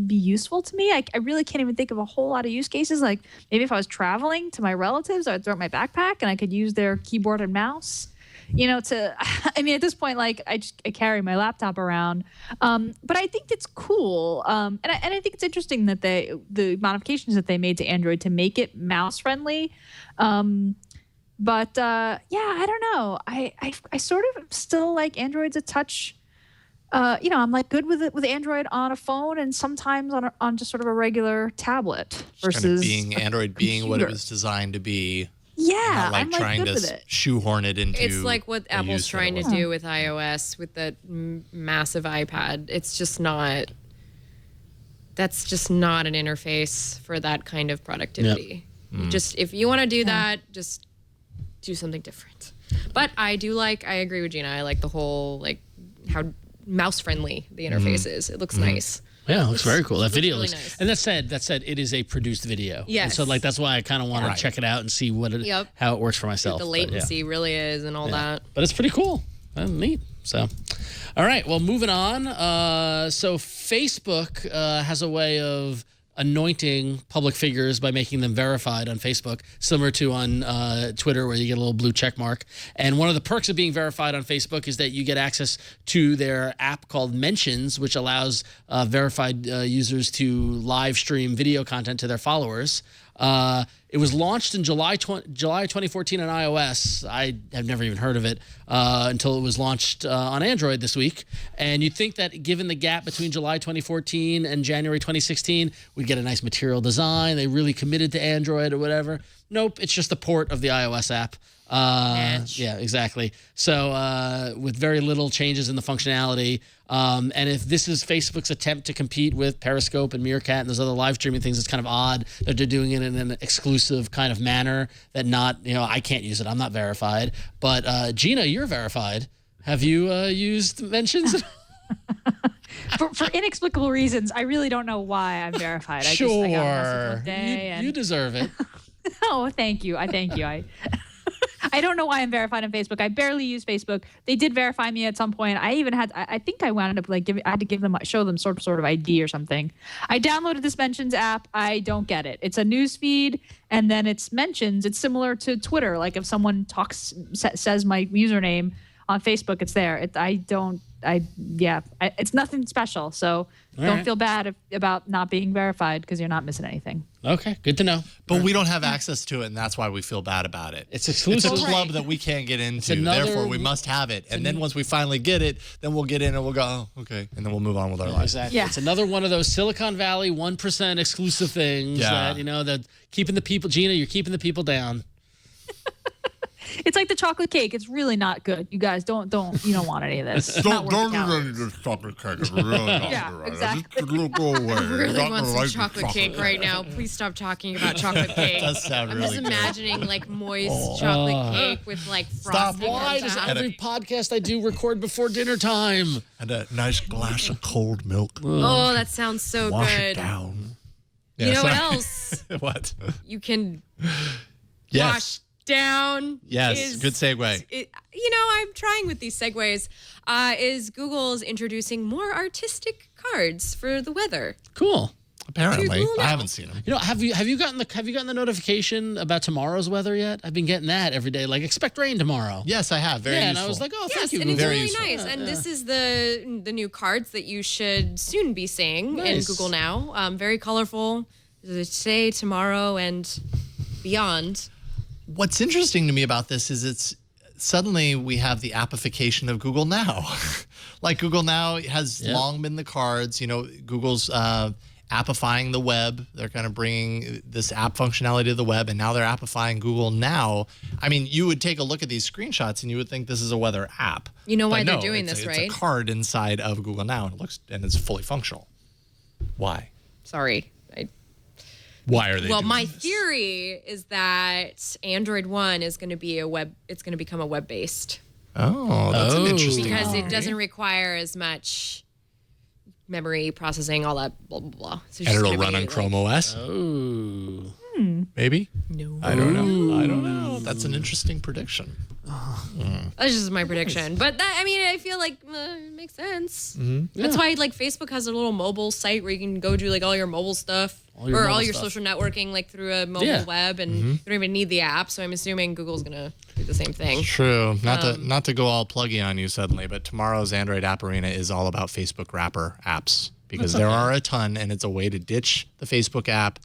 be useful to me. I really can't even think of a whole lot of use cases. Like maybe if I was traveling to my relatives, I would throw it in my backpack and I could use their keyboard and mouse. I mean, at this point, like I carry my laptop around, but I think it's cool, and I think it's interesting that the modifications that they made to Android to make it mouse friendly, but I don't know. I sort of still like Android's a touch. I'm like good with Android on a phone and sometimes on just sort of a regular tablet versus
kind of Android being what it was designed to be.
Yeah,
not like
I'm
trying
good
to
with it.
shoehorn it into.
It's like what
a
Apple's
use that
trying
it
to
was.
do with iOS with that massive iPad. It's just not. That's just not an interface for that kind of productivity. You just if you want to do that, just do something different. But I agree with Gina. I like the whole how mouse friendly the interface is. It looks nice.
Yeah, it looks very cool. That video
really
looks
nice.
And that said, it is a produced video.
Yes.
And so that's why I kind of want to check it out and see how it works for myself.
The
But,
latency really is and all that.
But it's pretty cool. Neat. So, all right. Well, moving on. So Facebook has a way of anointing public figures by making them verified on Facebook, similar to on Twitter where you get a little blue check mark. And one of the perks of being verified on Facebook is that you get access to their app called Mentions, which allows verified users to live stream video content to their followers. It was launched in July 2014 on iOS. I have never even heard of it until it was launched on Android this week. And you'd think that given the gap between July 2014 and January 2016, we'd get a nice material design. They really committed to Android or whatever. Nope, it's just a port of the iOS app. Yeah, exactly. So with very little changes in the functionality. And if this is Facebook's attempt to compete with Periscope and Meerkat and those other live streaming things, it's kind of odd that they're doing it in an exclusive kind of manner that I can't use it. I'm not verified. But Gina, you're verified. Have you used Mentions?
For inexplicable reasons, I really don't know why I'm verified. I got a message one day
you deserve it.
Oh, thank you. I thank you. I don't know why I'm verified on Facebook. I barely use Facebook. They did verify me at some point. I even had, I think I wound up I had to show them sort of ID or something. I downloaded this Mentions app. I don't get it. It's a news feed and then it's Mentions. It's similar to Twitter. Like if someone says my username on Facebook, it's there. It's nothing special. So don't feel bad about not being verified because you're not missing anything.
Okay, good to know.
But we don't have access to it, and that's why we feel bad about it.
It's exclusive.
It's a club that we can't get into. Therefore, we must have it. And then once we finally get it, then we'll get in and we'll go, oh, okay. And then we'll move on with our lives.
Exactly.
Yeah.
It's another one of those Silicon Valley 1% exclusive things that, that keeping the people, Gina, you're keeping the people down.
It's like the chocolate cake. It's really not good. You guys you don't want any of this.
Don't eat any of this chocolate cake. It's really not
Yeah,
good.
exactly.
Go away.
I really
You're not
want
gonna
some
like
chocolate cake right now. Please stop talking about chocolate cake.
It does sound
I'm
really
just
good.
imagining moist chocolate cake with frosting.
Why
on
does
top.
every podcast I do record before dinner time?
And a nice glass of cold milk.
Oh, that sounds so
Wash
good.
it down.
You know what else?
What?
You can
Yes.
wash down.
Yes, good segue.
I'm trying with these segues. Is Google's introducing more artistic cards for the weather?
Cool.
Apparently,
Cool now.
I haven't seen them.
Have you gotten the notification about tomorrow's weather yet? I've been getting that every day. Like expect rain tomorrow.
Yes, I have. Very
Yeah,
useful.
and I was like, oh,
Yes,
thank you.
and it's
Google.
Very
really
useful.
nice. And this is the new cards that you should soon be seeing
Nice.
in Google Now. Very colorful. Today, tomorrow, and beyond.
What's interesting to me about this is it's suddenly we have the appification of Google Now. Like Google Now has long been the cards. Google's appifying the web. They're kind of bringing this app functionality to the web, and now they're appifying Google Now. I mean, you would take a look at these screenshots and you would think this is a weather app.
You know why
But
they're
no,
doing
it's
this,
a,
right?
It's a card inside of Google Now, and it's fully functional. Why?
Sorry.
Why are they doing
my
this?
theory is that Android One is going to be it's going to become a web-based
Oh, that's an interesting
because
theory.
it doesn't require as much memory processing, all that blah blah blah. So it's
And
just
it'll
gonna
run
be
on
like-
Chrome OS?
Ooh.
Maybe?
No,
I don't know. That's an interesting prediction.
that's just my prediction. But I feel like it makes sense. That's why Facebook has a little mobile site where you can go do all your mobile stuff
All your
or
mobile
all your
stuff.
social networking through a mobile web, and you don't even need the app. So I'm assuming Google's gonna do the same thing.
True. Not to go all pluggy on you suddenly, but tomorrow's Android App Arena is all about Facebook wrapper apps because there are a ton, and it's a way to ditch the Facebook app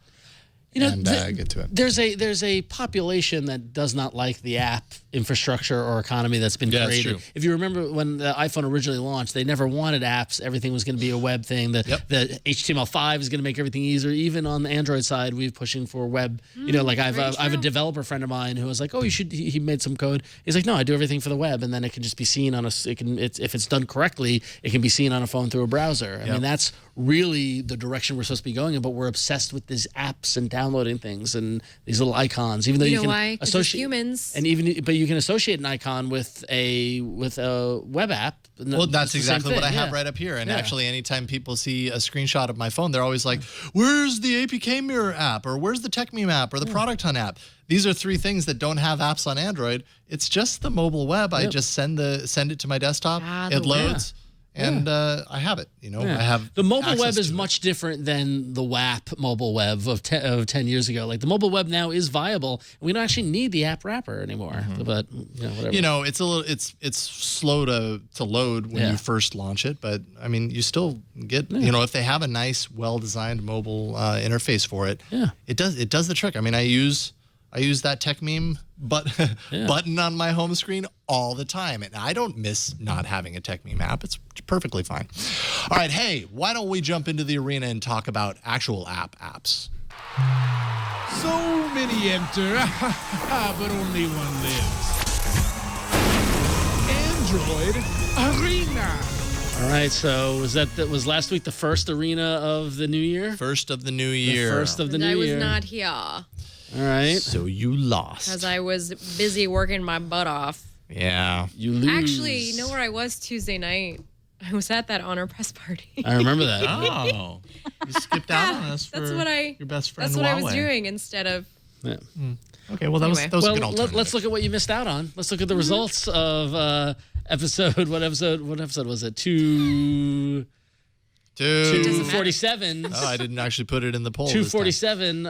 and get to it.
There's a population that does not like the app infrastructure or economy that's been
Yeah,
created.
that's true.
If you remember when the iPhone originally launched, they never wanted apps. Everything was going to be a web thing. The HTML5 is going to make everything easier. Even on the Android side, we're pushing for web. Like I have a developer friend of mine who was like, "Oh, you should." He made some code. He's like, "No, I do everything for the web, and then it can just be seen on if it's done correctly, it can be seen on a phone through a browser." I mean, that's really the direction we're supposed to be going in, but we're obsessed with these apps and downloading things and these little icons. Even though you can associate
humans,
but you can associate an icon with a web app.
Well, that's exactly what I have right up here. And actually, anytime people see a screenshot of my phone, they're always like, "Where's the APK Mirror app? Or where's the TechMeme app? Or the Product Hunt app?" These are 3 things that don't have apps on Android. It's just the mobile web. I just send it to my desktop. It loads. And I have it. I have
the mobile web is
to
much different than the WAP mobile web of 10 years ago. Like the mobile web now is viable. And we don't actually need the app wrapper anymore. But whatever.
It's a little it's slow to load when you first launch it, but I mean you still get if they have a nice, well-designed mobile interface for it, it does the trick. I mean I use that TechMeme button on my home screen all the time, and I don't miss not having a TechMeme app. It's perfectly fine. All right, hey, why don't we jump into the arena and talk about actual apps?
So many enter, but only one lives. Android Arena.
All right, so was last week the first arena of the new year?
First of the new year.
I was not here.
All right.
So you lost.
Because I was busy working my butt off.
Yeah.
You lose.
Actually, you know where I was Tuesday night? I was at that honor press party.
I remember that.
Oh. You skipped out on us for your best friend
That's what
Huawei.
I was doing instead of...
Yeah.
Okay, well, that was a good alternative.
Let's look at what you missed out on. Let's look at the results of episode. What episode was it? 247.
Oh, I didn't actually put it in the poll.
247.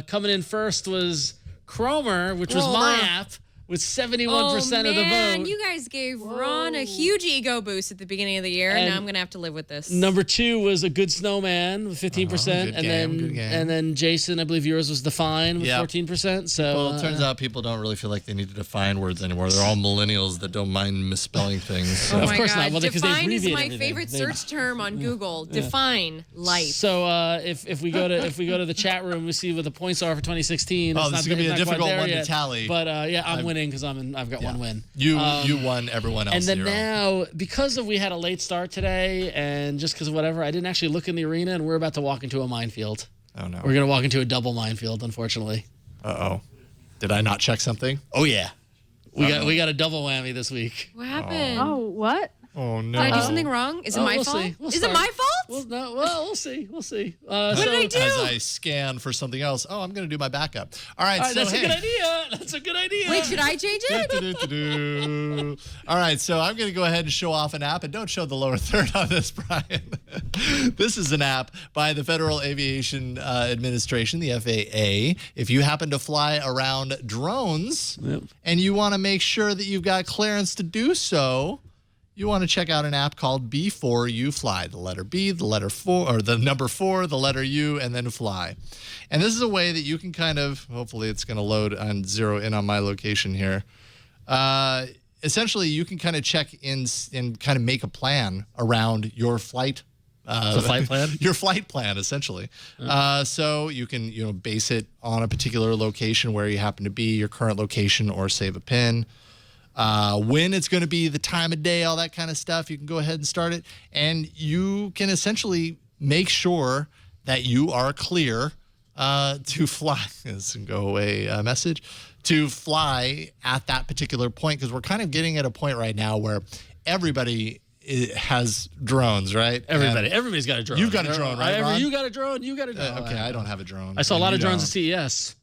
Coming in first was Cromer, which was my app, with 71% of the vote.
You guys gave Ron a huge ego boost at the beginning of the year, and now I'm going to have to live with this.
Number 2 was A Good Snowman with 15%, and then Jason, I believe yours was Define with 14%. So
it turns out people don't really feel like they need to define words anymore. They're all millennials that don't mind misspelling things. So.
Oh my
of course
God.
not. Well,
Define is my favorite search term on Google. Define life.
So if we go to the chat room, we see what the points are for 2016.
Oh, this is gonna be a difficult one to tally.
But I'm winning because I've got one win.
You won. Everyone else.
And then
0.
now, because we had a late start today, and just because of whatever, I didn't actually look in the arena, and we're about to walk into a minefield.
Oh no.
We're gonna walk into a double minefield, unfortunately.
Uh-oh. Did I not check something?
Oh yeah. We got a double whammy this week.
What happened?
Oh, what?
Oh no.
Did I do something wrong? Is it my fault? Is it my fault?
We'll see. We'll see.
What did I do?
As I scan for something else, I'm going to do my backup. All right, so
that's a good idea. That's a good idea.
Wait, should I change it?
All right, so I'm going to go ahead and show off an app, and don't show the lower third on this, Brian. This is an app by the Federal Aviation Administration, the FAA. If you happen to fly around drones and you want to make sure that you've got clearance to do so, you want to check out an app called Before You Fly. The letter B, the letter 4, or the number 4, the letter U, and then fly. And this is a way that you can kind of, hopefully it's going to load and zero in on my location here. Essentially, you can kind of check in and kind of make a plan around your flight.
The flight plan?
Your flight plan, essentially. So you can, base it on a particular location where you happen to be, your current location, or save a pin. When it's going to be, the time of day, all that kind of stuff. You can go ahead and start it, and you can essentially make sure that you are clear to fly. This can go away message to fly at that particular point, because we're kind of getting at a point right now where everybody has drones, right?
Everybody's got a drone.
You've got a drone, right, Ron?
You got a drone. You got a drone.
Okay, I don't have a drone.
I saw a lot of drones at CES.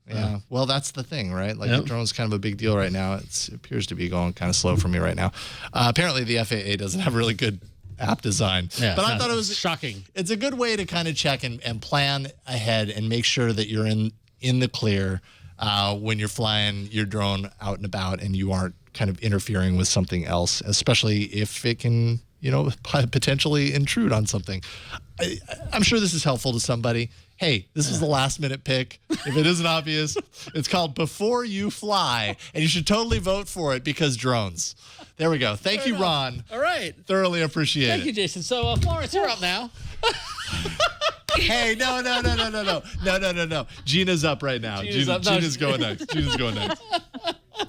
Yeah, well, that's the thing, right? Like the drone's kind of a big deal right now. It appears to be going kind of slow for me right now. Apparently, the FAA doesn't have really good app design.
Yeah,
but I thought it was
shocking.
It's a good way to kind of check and plan ahead and make sure that you're in the clear when you're flying your drone out and about, and you aren't kind of interfering with something else, especially if it can potentially intrude on something. I'm sure this is helpful to somebody. Hey, this is the last minute pick. If it isn't obvious, it's called Before You Fly, and you should totally vote for it because drones. There we go. Thank you, Ron.
All right.
Thoroughly appreciate it.
Thank you, Jason. So, Florence, you're up now.
Hey, no. Gina's up right now. Gina's going next. Gina's going next.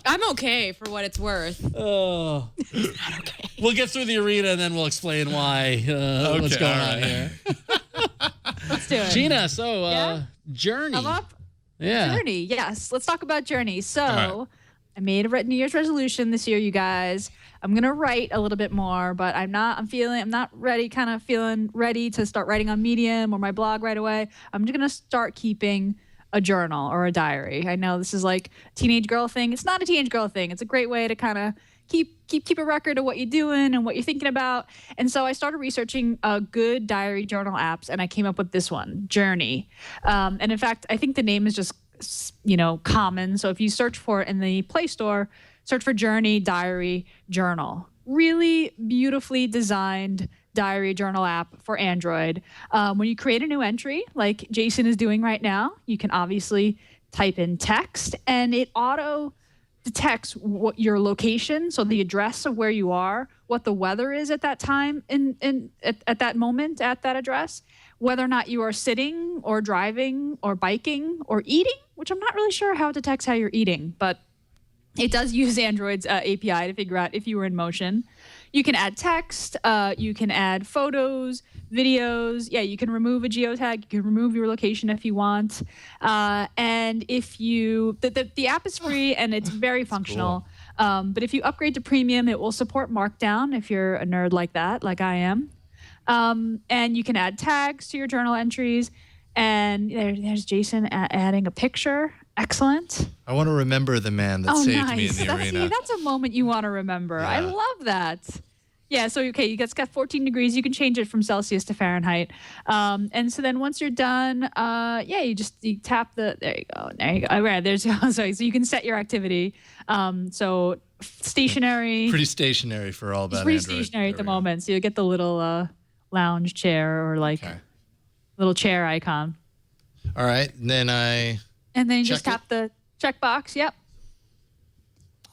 I'm okay for what it's worth.
Oh. Not okay. We'll get through the arena and then we'll explain why, what's going on here.
Let's do it.
Gina, so Journey.
I'm up.
Yeah.
Journey, yes. Let's talk about Journey. So I made a New Year's resolution this year, you guys. I'm gonna write a little bit more, but I'm not ready to start writing on Medium or my blog right away. I'm just gonna start keeping a journal or a diary. I know this is like a teenage girl thing. It's not a teenage girl thing. It's a great way to kind of keep a record of what you're doing and what you're thinking about. And so I started researching good diary journal apps, and I came up with this one, Journey. And in fact, I think the name is just common. So if you search for it in the Play Store, search for Journey Diary Journal. Really beautifully designed diary journal app for Android. When you create a new entry, like Jason is doing right now, you can obviously type in text, and it auto detects what your location, so the address of where you are, what the weather is at that time, at that moment at that address, whether or not you are sitting or driving or biking or eating, which I'm not really sure how it detects how you're eating, but it does use Android's API to figure out if you were in motion. You can add text, you can add photos, videos. Yeah, you can remove a geotag. You can remove your location if you want. And if you, the app is free and it's very functional. Cool. But if you upgrade to premium, it will support Markdown if you're a nerd like that, like I am. And you can add tags to your journal entries. And there's Jason adding a picture. Excellent.
I want to remember the man that saved me in the arena.
That's a moment you want to remember. Yeah. I love that. Yeah, so it's got 14 degrees. You can change it from Celsius to Fahrenheit. And so then once you're done, you tap there you go. All right, sorry. So you can set your activity. So stationary.
Pretty stationary for all about
Android.
Pretty
stationary at the moment. So you get the little lounge chair or little chair icon.
All right, and then
you just tap the checkbox. Yep.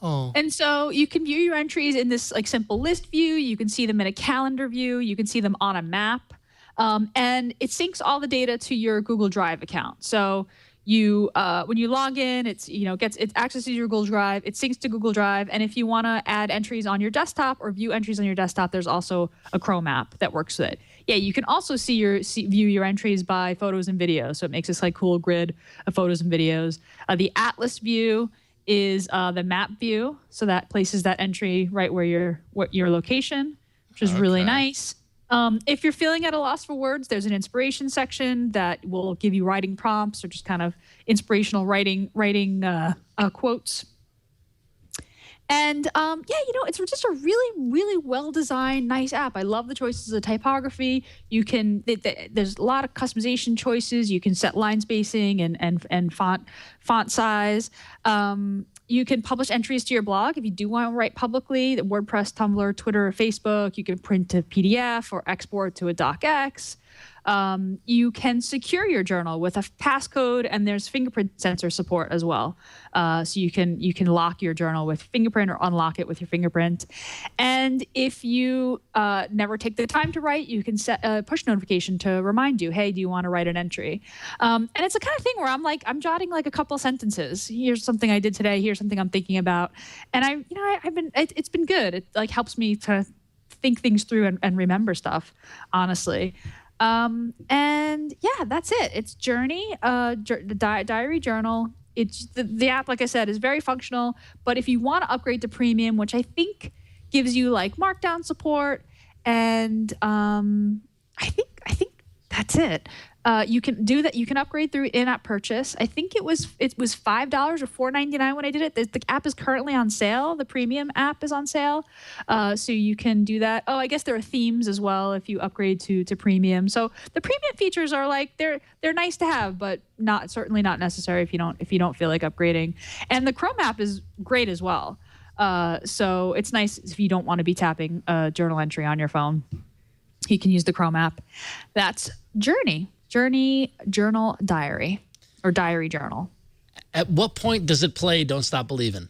Oh.
And so you can view your entries in this simple list view. You can see them in a calendar view. You can see them on a map. And it syncs all the data to your Google Drive account. So you when you log in, it accesses your Google Drive. It syncs to Google Drive. And if you want to add entries on your desktop or view entries on your desktop, there's also a Chrome app that works with it. Yeah, you can also view your entries by photos and videos. So it makes this cool grid of photos and videos. The Atlas view is the map view. So that places that entry right where your location, which is really nice. If you're feeling at a loss for words, there's an inspiration section that will give you writing prompts or just kind of inspirational writing quotes. And it's just a really, really well-designed, nice app. I love the choices of typography. You can there's a lot of customization choices. You can set line spacing and font size. You can publish entries to your blog if you do want to write publicly. WordPress, Tumblr, Twitter, or Facebook. You can print to PDF or export to a docx. You can secure your journal with a passcode, and there's fingerprint sensor support as well. So you can lock your journal with fingerprint or unlock it with your fingerprint. And if you never take the time to write, you can set a push notification to remind you, hey, do you want to write an entry? And it's the kind of thing where I'm jotting a couple sentences. Here's something I did today. Here's something I'm thinking about. And it's been good. It helps me to think things through and remember stuff, honestly. And yeah, that's it. It's Journey, the diary journal. It's the app, like I said, is very functional. But if you want to upgrade to premium, which I think gives you Markdown support, and I think that's it. You can do that. You can upgrade through in-app purchase. I think it was $5 or $4.99 when I did it. The app is currently on sale. The premium app is on sale, so you can do that. Oh, I guess there are themes as well if you upgrade to premium. So the premium features are they're nice to have, but certainly not necessary if you don't feel like upgrading. And the Chrome app is great as well. So it's nice if you don't want to be tapping a journal entry on your phone. You can use the Chrome app. That's Journey Journal Diary, or Diary Journal.
At what point does it play Don't Stop Believin'?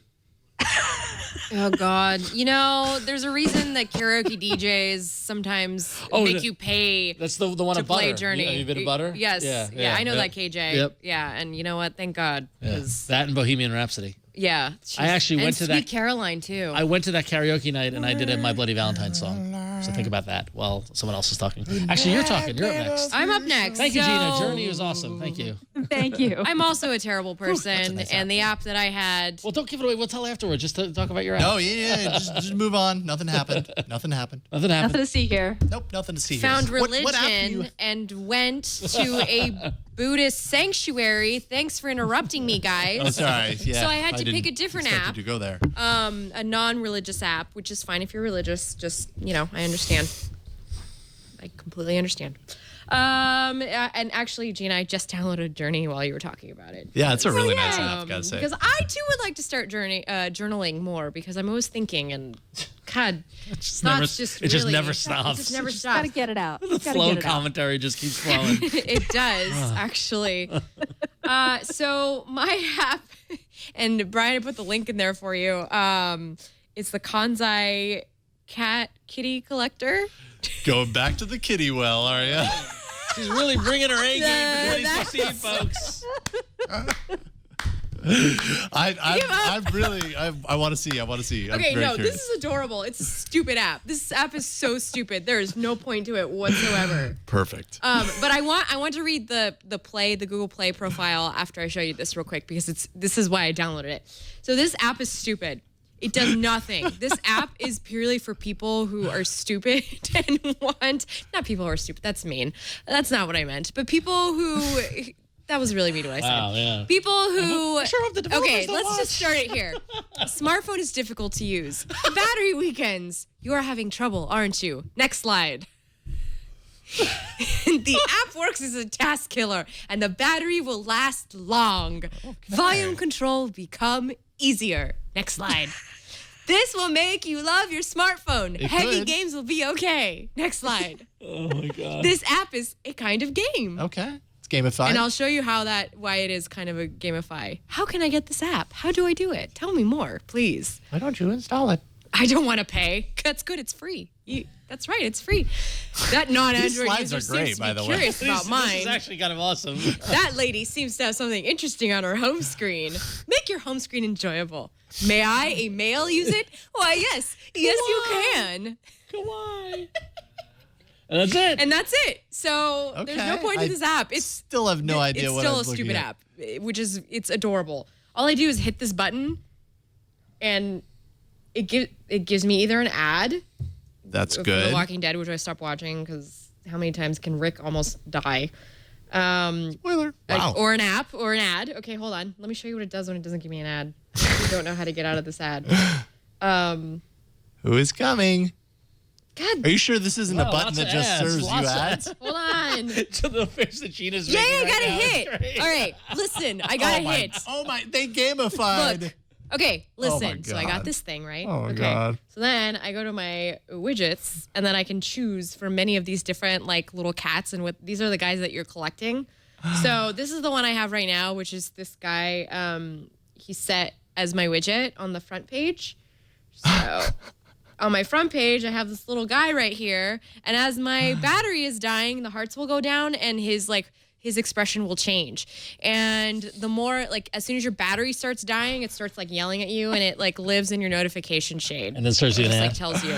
Oh, God. You know, there's a reason that karaoke DJs sometimes make you pay
That's the one
to
at Butter.
play Journey.
Have you been to Butter?
Yes. Yeah, I know that, KJ.
Yep.
Yeah, and you know what? Thank God.
Yeah. That and Bohemian Rhapsody.
Yeah.
I actually went to that.
Sweet Caroline, too.
I went to that karaoke night and I did a My Bloody Valentine song. So think about that while someone else is talking. Actually, you're talking. You're up next.
I'm up next.
Thank you, Gina. Journey was awesome. Thank you.
Thank you.
I'm also a terrible person, and the app that I had.
Well, don't give it away. We'll tell afterwards. Just to talk about your app.
No, yeah. Just move on. Nothing happened. Nothing happened.
Nothing to see here.
Nope, nothing to see
Found
here.
religion
What app do you...
and went to a Buddhist sanctuary. Thanks for interrupting me, guys.
Oh, sorry. Yeah.
So I had to pick a different app.
To go there.
A non-religious app, which is fine if you're religious. Just, I understand. I completely understand. And actually, Gina, I just downloaded Journey while you were talking about it.
Yeah, it's a really nice app, gotta say.
Because I too would like to start journaling more because I'm always thinking and God,
it just never stops.
It just never stops.
Gotta get it out.
The flow commentary just keeps flowing.
It does, actually. So my app, and Brian, I put the link in there for you. It's the Kanzai kitty collector.
Going back to the kitty well, are you?
She's really bringing her A game for 2016, folks.
I want to see.
Okay, no, this is adorable. It's a stupid app. This app is so stupid. There is no point to it whatsoever.
Perfect.
But I want to read the Google Play profile after I show you this real quick because this is why I downloaded it. So this app is stupid. It does nothing. This app is purely for people who are stupid and not people who are stupid. That's mean. That's not what I meant. But people who, that was really mean what I said.
Wow, yeah.
People who,
okay,
let's just start it here. A smartphone is difficult to use. The battery weekends. You are having trouble, aren't you? Next slide. The app works as a task killer and the battery will last long. Okay. Volume control will become easier. Next slide. This will make you love your smartphone. Heavy games will be okay. Next slide.
Oh my God.
This app is a kind of game.
Okay. It's gamified.
And I'll show you why it is kind of a gamify. How can I get this app? How do I do it? Tell me more, please.
Why don't you install it?
I don't want to pay. That's good. It's free. That's right. It's free. That non-Android
slides
user
are great,
seems to
by
be
the way.
curious about mine.
This is actually kind of awesome.
That lady seems to have something interesting on her home screen. Make your home screen enjoyable. May I, a male, use it? Why, yes. Yes, you can.
Come on. And that's it.
And that's it. So there's no point to this app. It's
still have no idea what I'm
It's still a stupid app, it's adorable. All I do is hit this button, and it gives me either an ad.
That's
for
good.
The Walking Dead, which I stopped watching because how many times can Rick almost die?
Spoiler. Wow.
Or an app or an ad. Okay, hold on. Let me show you what it does when it doesn't give me an ad. I don't know how to get out of this ad.
Who is coming?
God.
Are you sure this isn't a button that just serves you ads?
Hold on.
To the face that Gina's
Yeah,
making
I got
right
a
now.
hit. All right, listen. I got a hit.
Oh my! They gamified.
Look. Okay, listen. So I got
God.
this thing, right?
Oh,
okay.
God.
So then I go to my widgets, and then I can choose from many of these different little cats, and these are the guys that you're collecting. So this is the one I have right now, which is this guy. He's set as my widget on the front page. So on my front page, I have this little guy right here, and as my battery is dying, the hearts will go down, and his expression will change. And the more, as soon as your battery starts dying, it starts yelling at you, and it lives in your notification shade.
And then starts you an ad.
Tells you.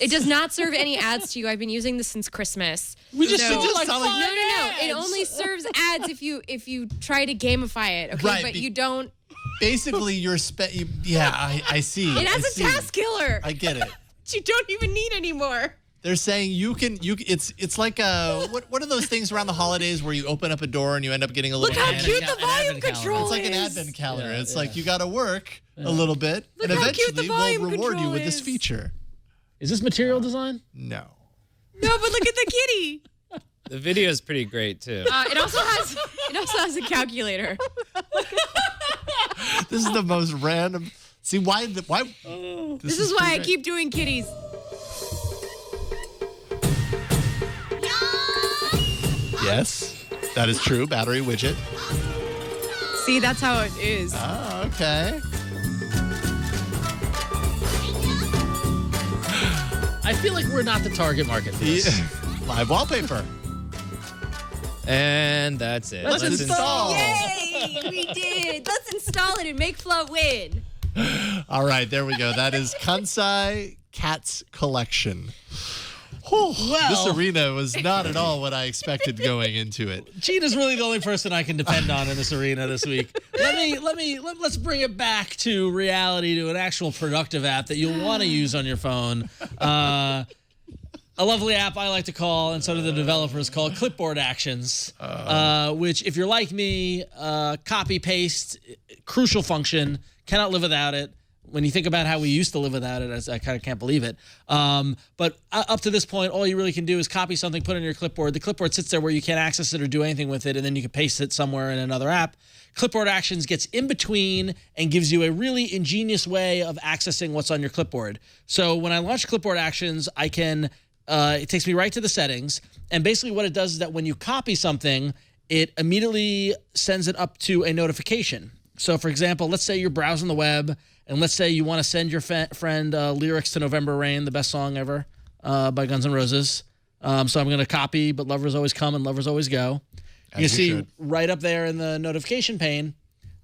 It does not serve any ads to you. I've been using this since Christmas.
We just
so,
saw
No. It only serves ads if you try to gamify it. Okay,
Right,
but you don't.
Basically, you're I see.
It has a task killer.
I get it.
You don't even need anymore.
They're saying it's like what are those things around the holidays where you open up a door and you end up getting a little
Look how cute the volume control
It's like an
is.
advent calendar.
Yeah,
It's like you got to work a little bit,
Look
and
how cute the
eventually
volume
we'll reward you
control
with this
is.
feature.
Is this material design?
No.
No, but look at the kitty.
The video is pretty great too.
It also has a calculator.
This is the most random. See, why?
This is why I keep doing kitties.
Yes, that is true. Battery widget.
See, that's how it is.
Oh, okay.
I feel like we're not the target market for this.
Live wallpaper.
And that's it.
Let's install.
Yay! We did. Let's install it and make Flo win.
All right, there we go. That is Kansai Cats Collection.
Well,
This arena was not at all what I expected going into it.
Gina's really the only person I can depend on in this arena this week. Let's bring it back to reality, to an actual productive app that you'll want to use on your phone. A lovely app I like to call, and so do the developers, called Clipboard Actions, which, if you're like me, copy paste, crucial function, cannot live without it. When you think about how we used to live without it, I kind of can't believe it. But up to this point, all you really can do is copy something, put it on your clipboard. The clipboard sits there where you can't access it or do anything with it, and then you can paste it somewhere in another app. Clipboard Actions gets in between and gives you a really ingenious way of accessing what's on your clipboard. So when I launch Clipboard Actions, I can... it takes me right to the settings, and basically what it does is that when you copy something, it immediately sends it up to a notification. So, for example, let's say you're browsing the web, and let's say you want to send your friend lyrics to November Rain, the best song ever, by Guns N' Roses. So I'm going to copy, but lovers always come and lovers always go. You see right up there in the notification pane,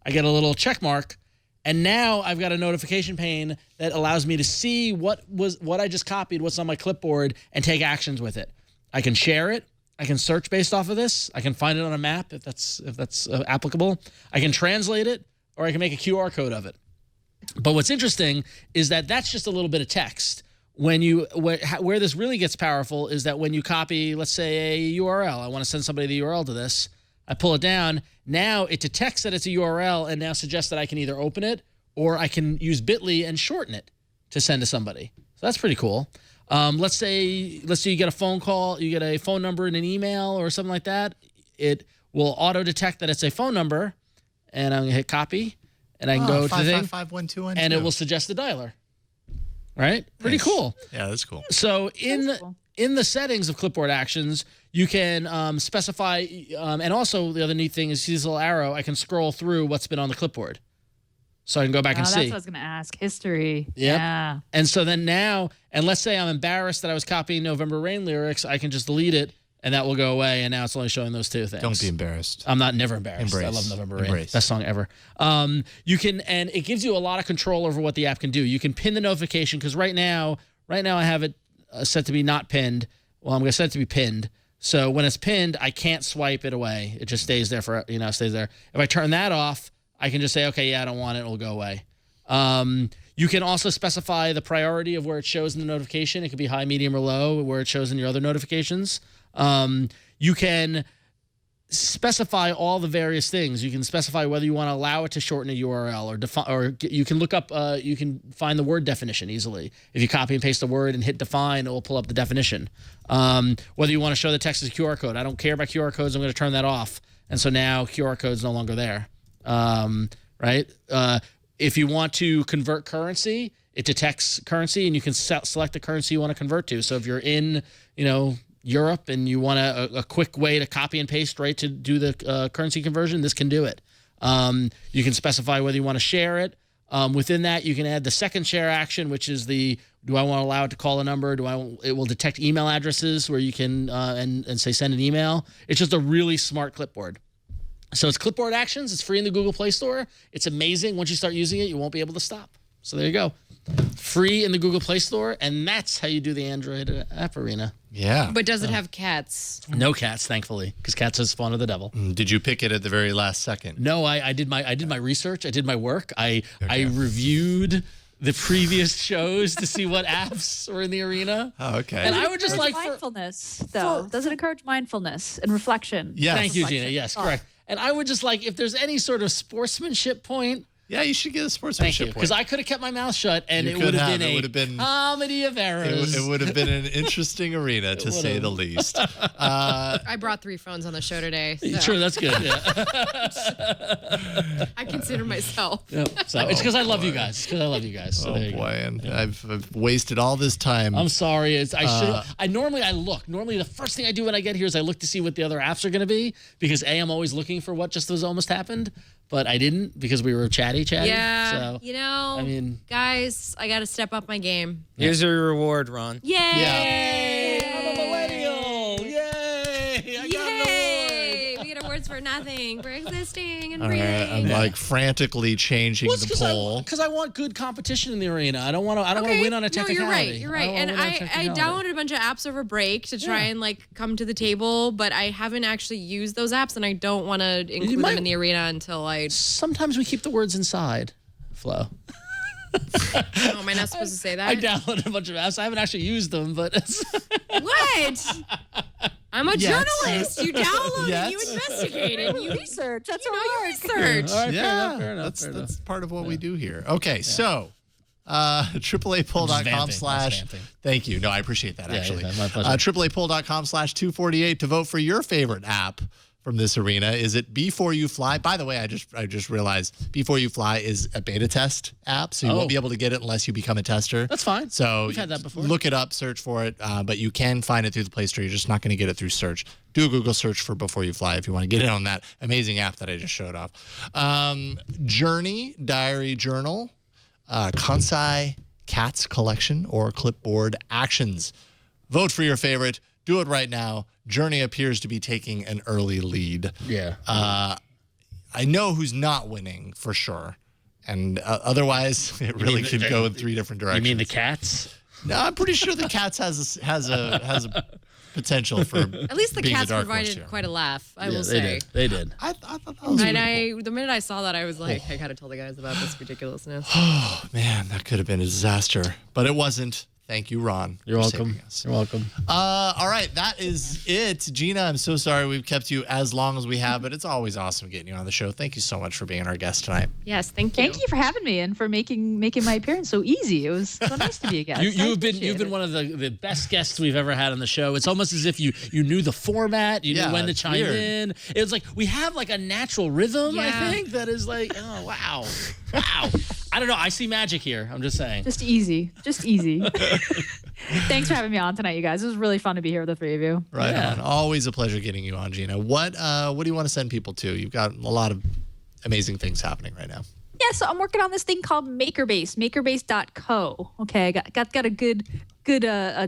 I get a little check mark. And now I've got a notification pane that allows me to see what I just copied, what's on my clipboard, and take actions with it. I can share it. I can search based off of this. I can find it on a map if that's applicable. I can translate it, or I can make a QR code of it. But what's interesting is that that's just a little bit of text. Where this really gets powerful is that when you copy, let's say, a URL, I want to send somebody the URL to this. I pull it down. Now it detects that it's a URL and now suggests that I can either open it or I can use Bitly and shorten it to send to somebody. So that's pretty cool. Let's say you get a phone call, you get a phone number in an email or something like that. It will auto detect that it's a phone number, and I'm gonna hit copy, and I can go to the thing,
5551212.
and it will suggest the dialer. Right? Pretty cool.
Yeah, that's cool.
So in the settings of Clipboard Actions, you can specify, and also the other neat thing is, see this little arrow, I can scroll through what's been on the clipboard. So I can go back and see.
That's what I was going to ask. History.
Yep.
Yeah.
And so then now, and let's say I'm embarrassed that I was copying November Rain lyrics, I can just delete it, and that will go away, and now it's only showing those two things.
Don't be embarrassed.
I'm never embarrassed.
Embrace.
I love November Rain.
Embrace.
Best song ever. You can, and it gives you a lot of control over what the app can do. You can pin the notification, because right now I have it set to be not pinned. Well, I'm going to set it to be pinned. So when it's pinned, I can't swipe it away. It just stays there stays there. If I turn that off, I can just say, okay, yeah, I don't want it. It'll go away. You can also specify the priority of where it shows in the notification. It could be high, medium, or low, where it shows in your other notifications. You can specify all the various things. You can specify whether you want to allow it to shorten a URL or you can look up, you can find the word definition easily. If you copy and paste a word and hit define, it will pull up the definition. Whether you want to show the text as a QR code. I don't care about QR codes. I'm going to turn that off. And so now QR code's no longer there. Right? If you want to convert currency, it detects currency, and you can select the currency you want to convert to. So if you're in, Europe and you want a quick way to copy and paste, right, to do the currency conversion, this can do it. You can specify whether you want to share it. Within that, you can add the second share action, which is do I want to allow it to call a number? It will detect email addresses where you can and say send an email. It's just a really smart clipboard. So it's Clipboard Actions. It's free in the Google Play Store. It's amazing. Once you start using it, you won't be able to stop. So there you go. Free in the Google Play Store, and that's how you do the Android app arena.
Yeah.
But does it have cats?
No cats, thankfully, because cats is spawn of the devil.
Did you pick it at the very last second?
No, I did my research. I did my work. I reviewed the previous shows to see what apps were in the arena.
Oh, okay.
And I would just like
mindfulness, though. Does it encourage mindfulness and reflection?
Yes.
Thank you, Gina. Yes, correct. And I would just like, if there's any sort of sportsmanship point
Yeah, you should get a sportsmanship point.
Because I could have kept my mouth shut, and
You
it would have
have.
been a comedy of errors.
It would have been an interesting arena, to say the least.
I brought 3 phones on the show today. So.
Sure, that's good. Yeah.
I consider myself.
Yep. So it's because I love you guys. It's because I love you guys. So
Oh boy, and I've wasted all this time.
I'm sorry. I normally look. Normally the first thing I do when I get here is I look to see what the other apps are going to be, because I'm always looking for what just was almost happened, but I didn't because we were chatty.
Yeah,
So,
I mean, guys, I got to step up my game.
Here's your reward, Ron.
Yay!
Yay! I'm a millennial. Yay! I got an award.
We get awards for nothing, for existing and
All
breathing.
right, I'm like frantically changing the poll.
Because I want good competition in the arena. I don't want to win on a technicality.
You're right. And I downloaded a bunch of apps over break to try and come to the table, but I haven't actually used those apps, and I don't want to include them in the arena until I.
Sometimes we keep the words inside, Flo.
Oh, am I not supposed to say that?
I downloaded a bunch of apps. I haven't actually used them, but it's
What? I'm a journalist. You download
Yes.
it, you investigate it, you
research. That's
you
what
know,
we
you
work.
research.
All right,
Yeah,
fair enough.
that's part of what we do here. Okay, so AAApoll.com/ Thank you. No, I appreciate that, actually.
Yeah, my pleasure.
AAApoll.com/248 to vote for your favorite app from this arena. Is it Before You Fly? By the way, I just realized Before You Fly is a beta test app, so you won't be able to get it unless you become a tester.
That's fine.
So
we've had that before.
Look it up, search for it, but you can find it through the Play Store. You're just not going to get it through search. Do a Google search for Before You Fly if you want to get in on that amazing app that I just showed off. Journey Diary Journal, Kansai Cats Collection, or Clipboard Actions. Vote for your favorite. Do it right now. Journey appears to be taking an early lead.
Yeah.
I know who's not winning for sure. And otherwise, it really could go in 3 different directions.
You mean the cats?
No, I'm pretty sure the Cats has a potential for
At least the
being
Cats
dark horse
provided
here.
quite a laugh, I will say.
They did.
I thought that was
And
really cool.
the minute I saw that, I was like, I gotta tell the guys about this ridiculousness.
Oh, man, that could have been a disaster. But it wasn't. Thank you, Ron.
You're
for
welcome.
saving us.
You're welcome.
All right, that is it. Gina, I'm so sorry we've kept you as long as we have, but it's always awesome getting you on the show. Thank you so much for being our guest tonight.
Yes, thank you.
Thank you for having me and for making my appearance so easy. It was so nice to be a guest.
You've been one of the best guests we've ever had on the show. It's almost as if you knew the format, you knew when to chime in. It was like we have like a natural rhythm, I think, that is like, oh wow. I don't know. I see magic here. I'm just saying.
Just easy. Thanks for having me on tonight, you guys. It was really fun to be here with the 3 of you.
Right on. Always a pleasure getting you on, Gina. What do you want to send people to? You've got a lot of amazing things happening right now.
Yeah, so I'm working on this thing called MakerBase, makerbase.co. Okay, I got a good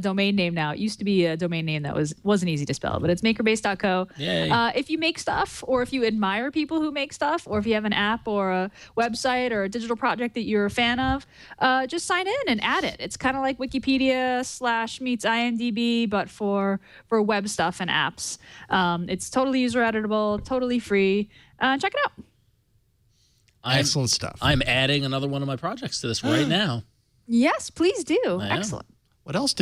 domain name now. It used to be a domain name that wasn't easy to spell, but it's makerbase.co.
Yay.
If you make stuff, or if you admire people who make stuff, or if you have an app or a website or a digital project that you're a fan of, just sign in and add it. It's kind of like Wikipedia / meets IMDb, but for web stuff and apps. It's totally user editable, totally free. Check it out.
Excellent stuff.
I'm adding another one of my projects to this right now.
Yes, please do. Excellent.
What else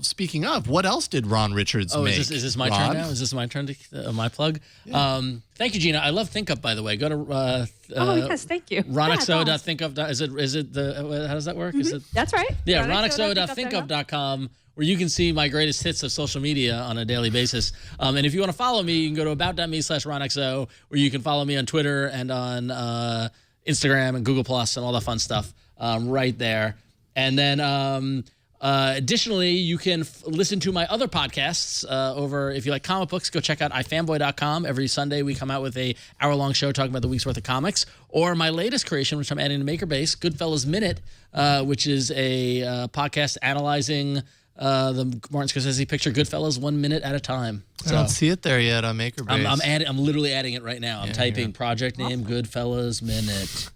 speaking of, what else did Ron Richards make?
Is this my turn now? Is this my turn to my plug? Yeah. Thank you, Gina. I love ThinkUp, by the way. Go to
yes, thank you.
ronxo.thinkup. Is it the how does that work?
Mm-hmm.
Is it
That's right.
Yeah, ronxo.thinkup.com, where you can see my greatest hits of social media on a daily basis. And if you want to follow me, you can go to about.me/ronxo, where you can follow me on Twitter and on Instagram and Google Plus and all that fun stuff right there. And then additionally, you can listen to my other podcasts over, if you like comic books, go check out ifanboy.com. Every Sunday, we come out with a hour-long show talking about the week's worth of comics. Or my latest creation, which I'm adding to MakerBase, Goodfellas Minute, which is a podcast analyzing the Martin Scorsese picture Goodfellas 1 minute at a time.
So, I don't see it there yet on MakerBase.
I'm literally adding it right now. I'm typing project name Goodfellas Minute.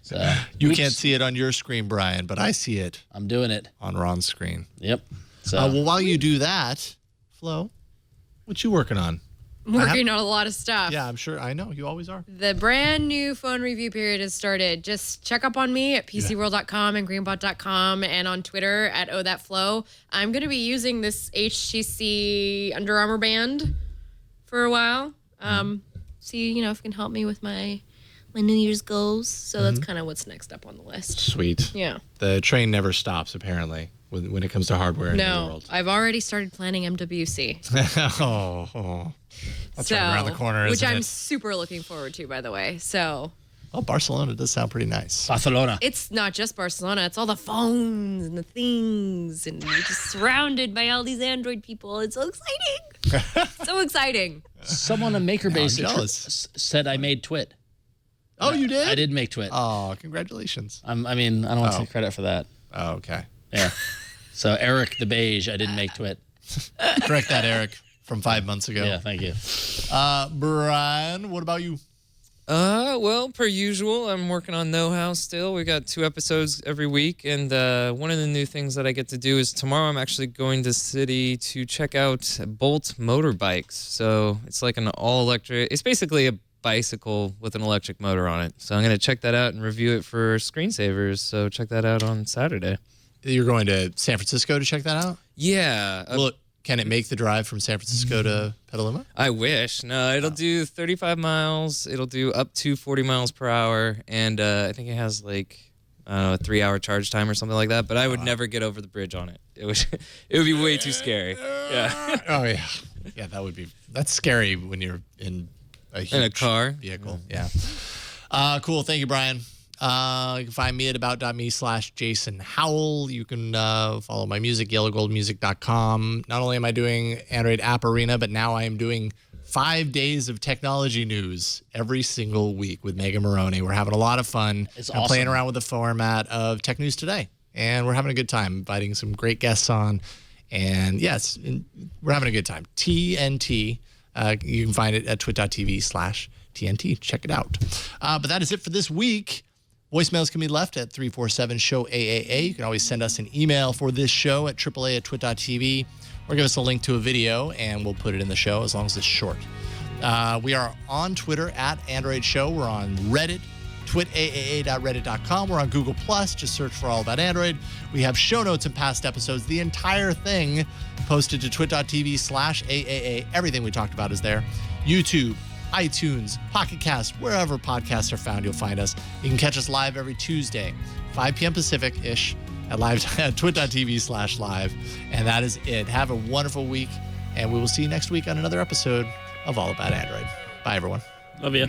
So
you can't see it on your screen, Brian, but I see it.
I'm doing it
on Ron's screen.
Yep. So
well, while you do that, Flo, what you working on?
I'm working on a lot of stuff.
Yeah, I'm sure. I know. You always are.
The brand new phone review period has started. Just check up on me at pcworld.com and greenbot.com and on Twitter at OhThatFlow. I'm going to be using this HTC Under Armour band for a while. See, if it can help me with my my New Year's goals. So that's kind of what's next up on the list.
Sweet.
Yeah.
The train never stops, apparently, when it comes to hardware in the world.
I've already started planning MWC.
That's right around the corner,
which
isn't
I'm
it?
super looking forward to, by the way. So.
Oh, Barcelona does sound pretty nice.
Barcelona.
It's not just Barcelona. It's all the phones and the things, and you're just surrounded by all these Android people. It's so exciting. So exciting.
Someone on MakerBase
I'm jealous.
said I made Twit.
Oh, you did?
I did make Twit.
Oh, congratulations.
I don't want to take credit for that.
Oh, okay.
Yeah. So Eric the Beige, I didn't make Twit.
Correct that, Eric, from 5 months ago.
Yeah, thank you.
Brian, what about you?
Well, per usual, I'm working on Know How still. We got 2 episodes every week, and one of the new things that I get to do is tomorrow I'm actually going to City to check out Bolt motorbikes. So it's like an all-electric, it's basically a bicycle with an electric motor on it. So I'm going to check that out and review it for screensavers. So check that out on Saturday.
You're going to San Francisco to check that out?
Yeah.
Can it make the drive from San Francisco to Petaluma?
I wish. No, it'll do 35 miles. It'll do up to 40 miles per hour. And I think it has like a 3-hour charge time or something like that. But I would never get over the bridge on it. It would be way too scary. Yeah.
Oh, yeah. Yeah, that's scary when you're in a huge
car
vehicle. Yeah. Cool. Thank you, Brian. You can find me at about.me/Jason Howell. You can follow my music, yellowgoldmusic.com. Not only am I doing Android App Arena, but now I am doing 5 days of technology news every single week with Megan Maroney. We're having a lot of fun.
It's
I'm
awesome.
playing around with the format of Tech News Today, and we're having a good time, inviting some great guests on. And yes, we're having a good time. TNT. You can find it at twit.tv/TNT. Check it out. But that is it for this week. Voicemails can be left at 347-SHOW-AAA. You can always send us an email for this show at AAA@twit.tv, or give us a link to a video, and we'll put it in the show as long as it's short. We are on Twitter at Android Show. We're on Reddit, twitaaa.reddit.com. We're on Google+. Just search for All About Android. We have show notes and past episodes. The entire thing posted to twit.tv/AAA. Everything we talked about is there. YouTube, iTunes, Pocket Cast, wherever podcasts are found, you'll find us. You can catch us live every Tuesday, 5 p.m. Pacific-ish at twit.tv/live. And that is it. Have a wonderful week, and we will see you next week on another episode of All About Android. Bye, everyone.
Love you.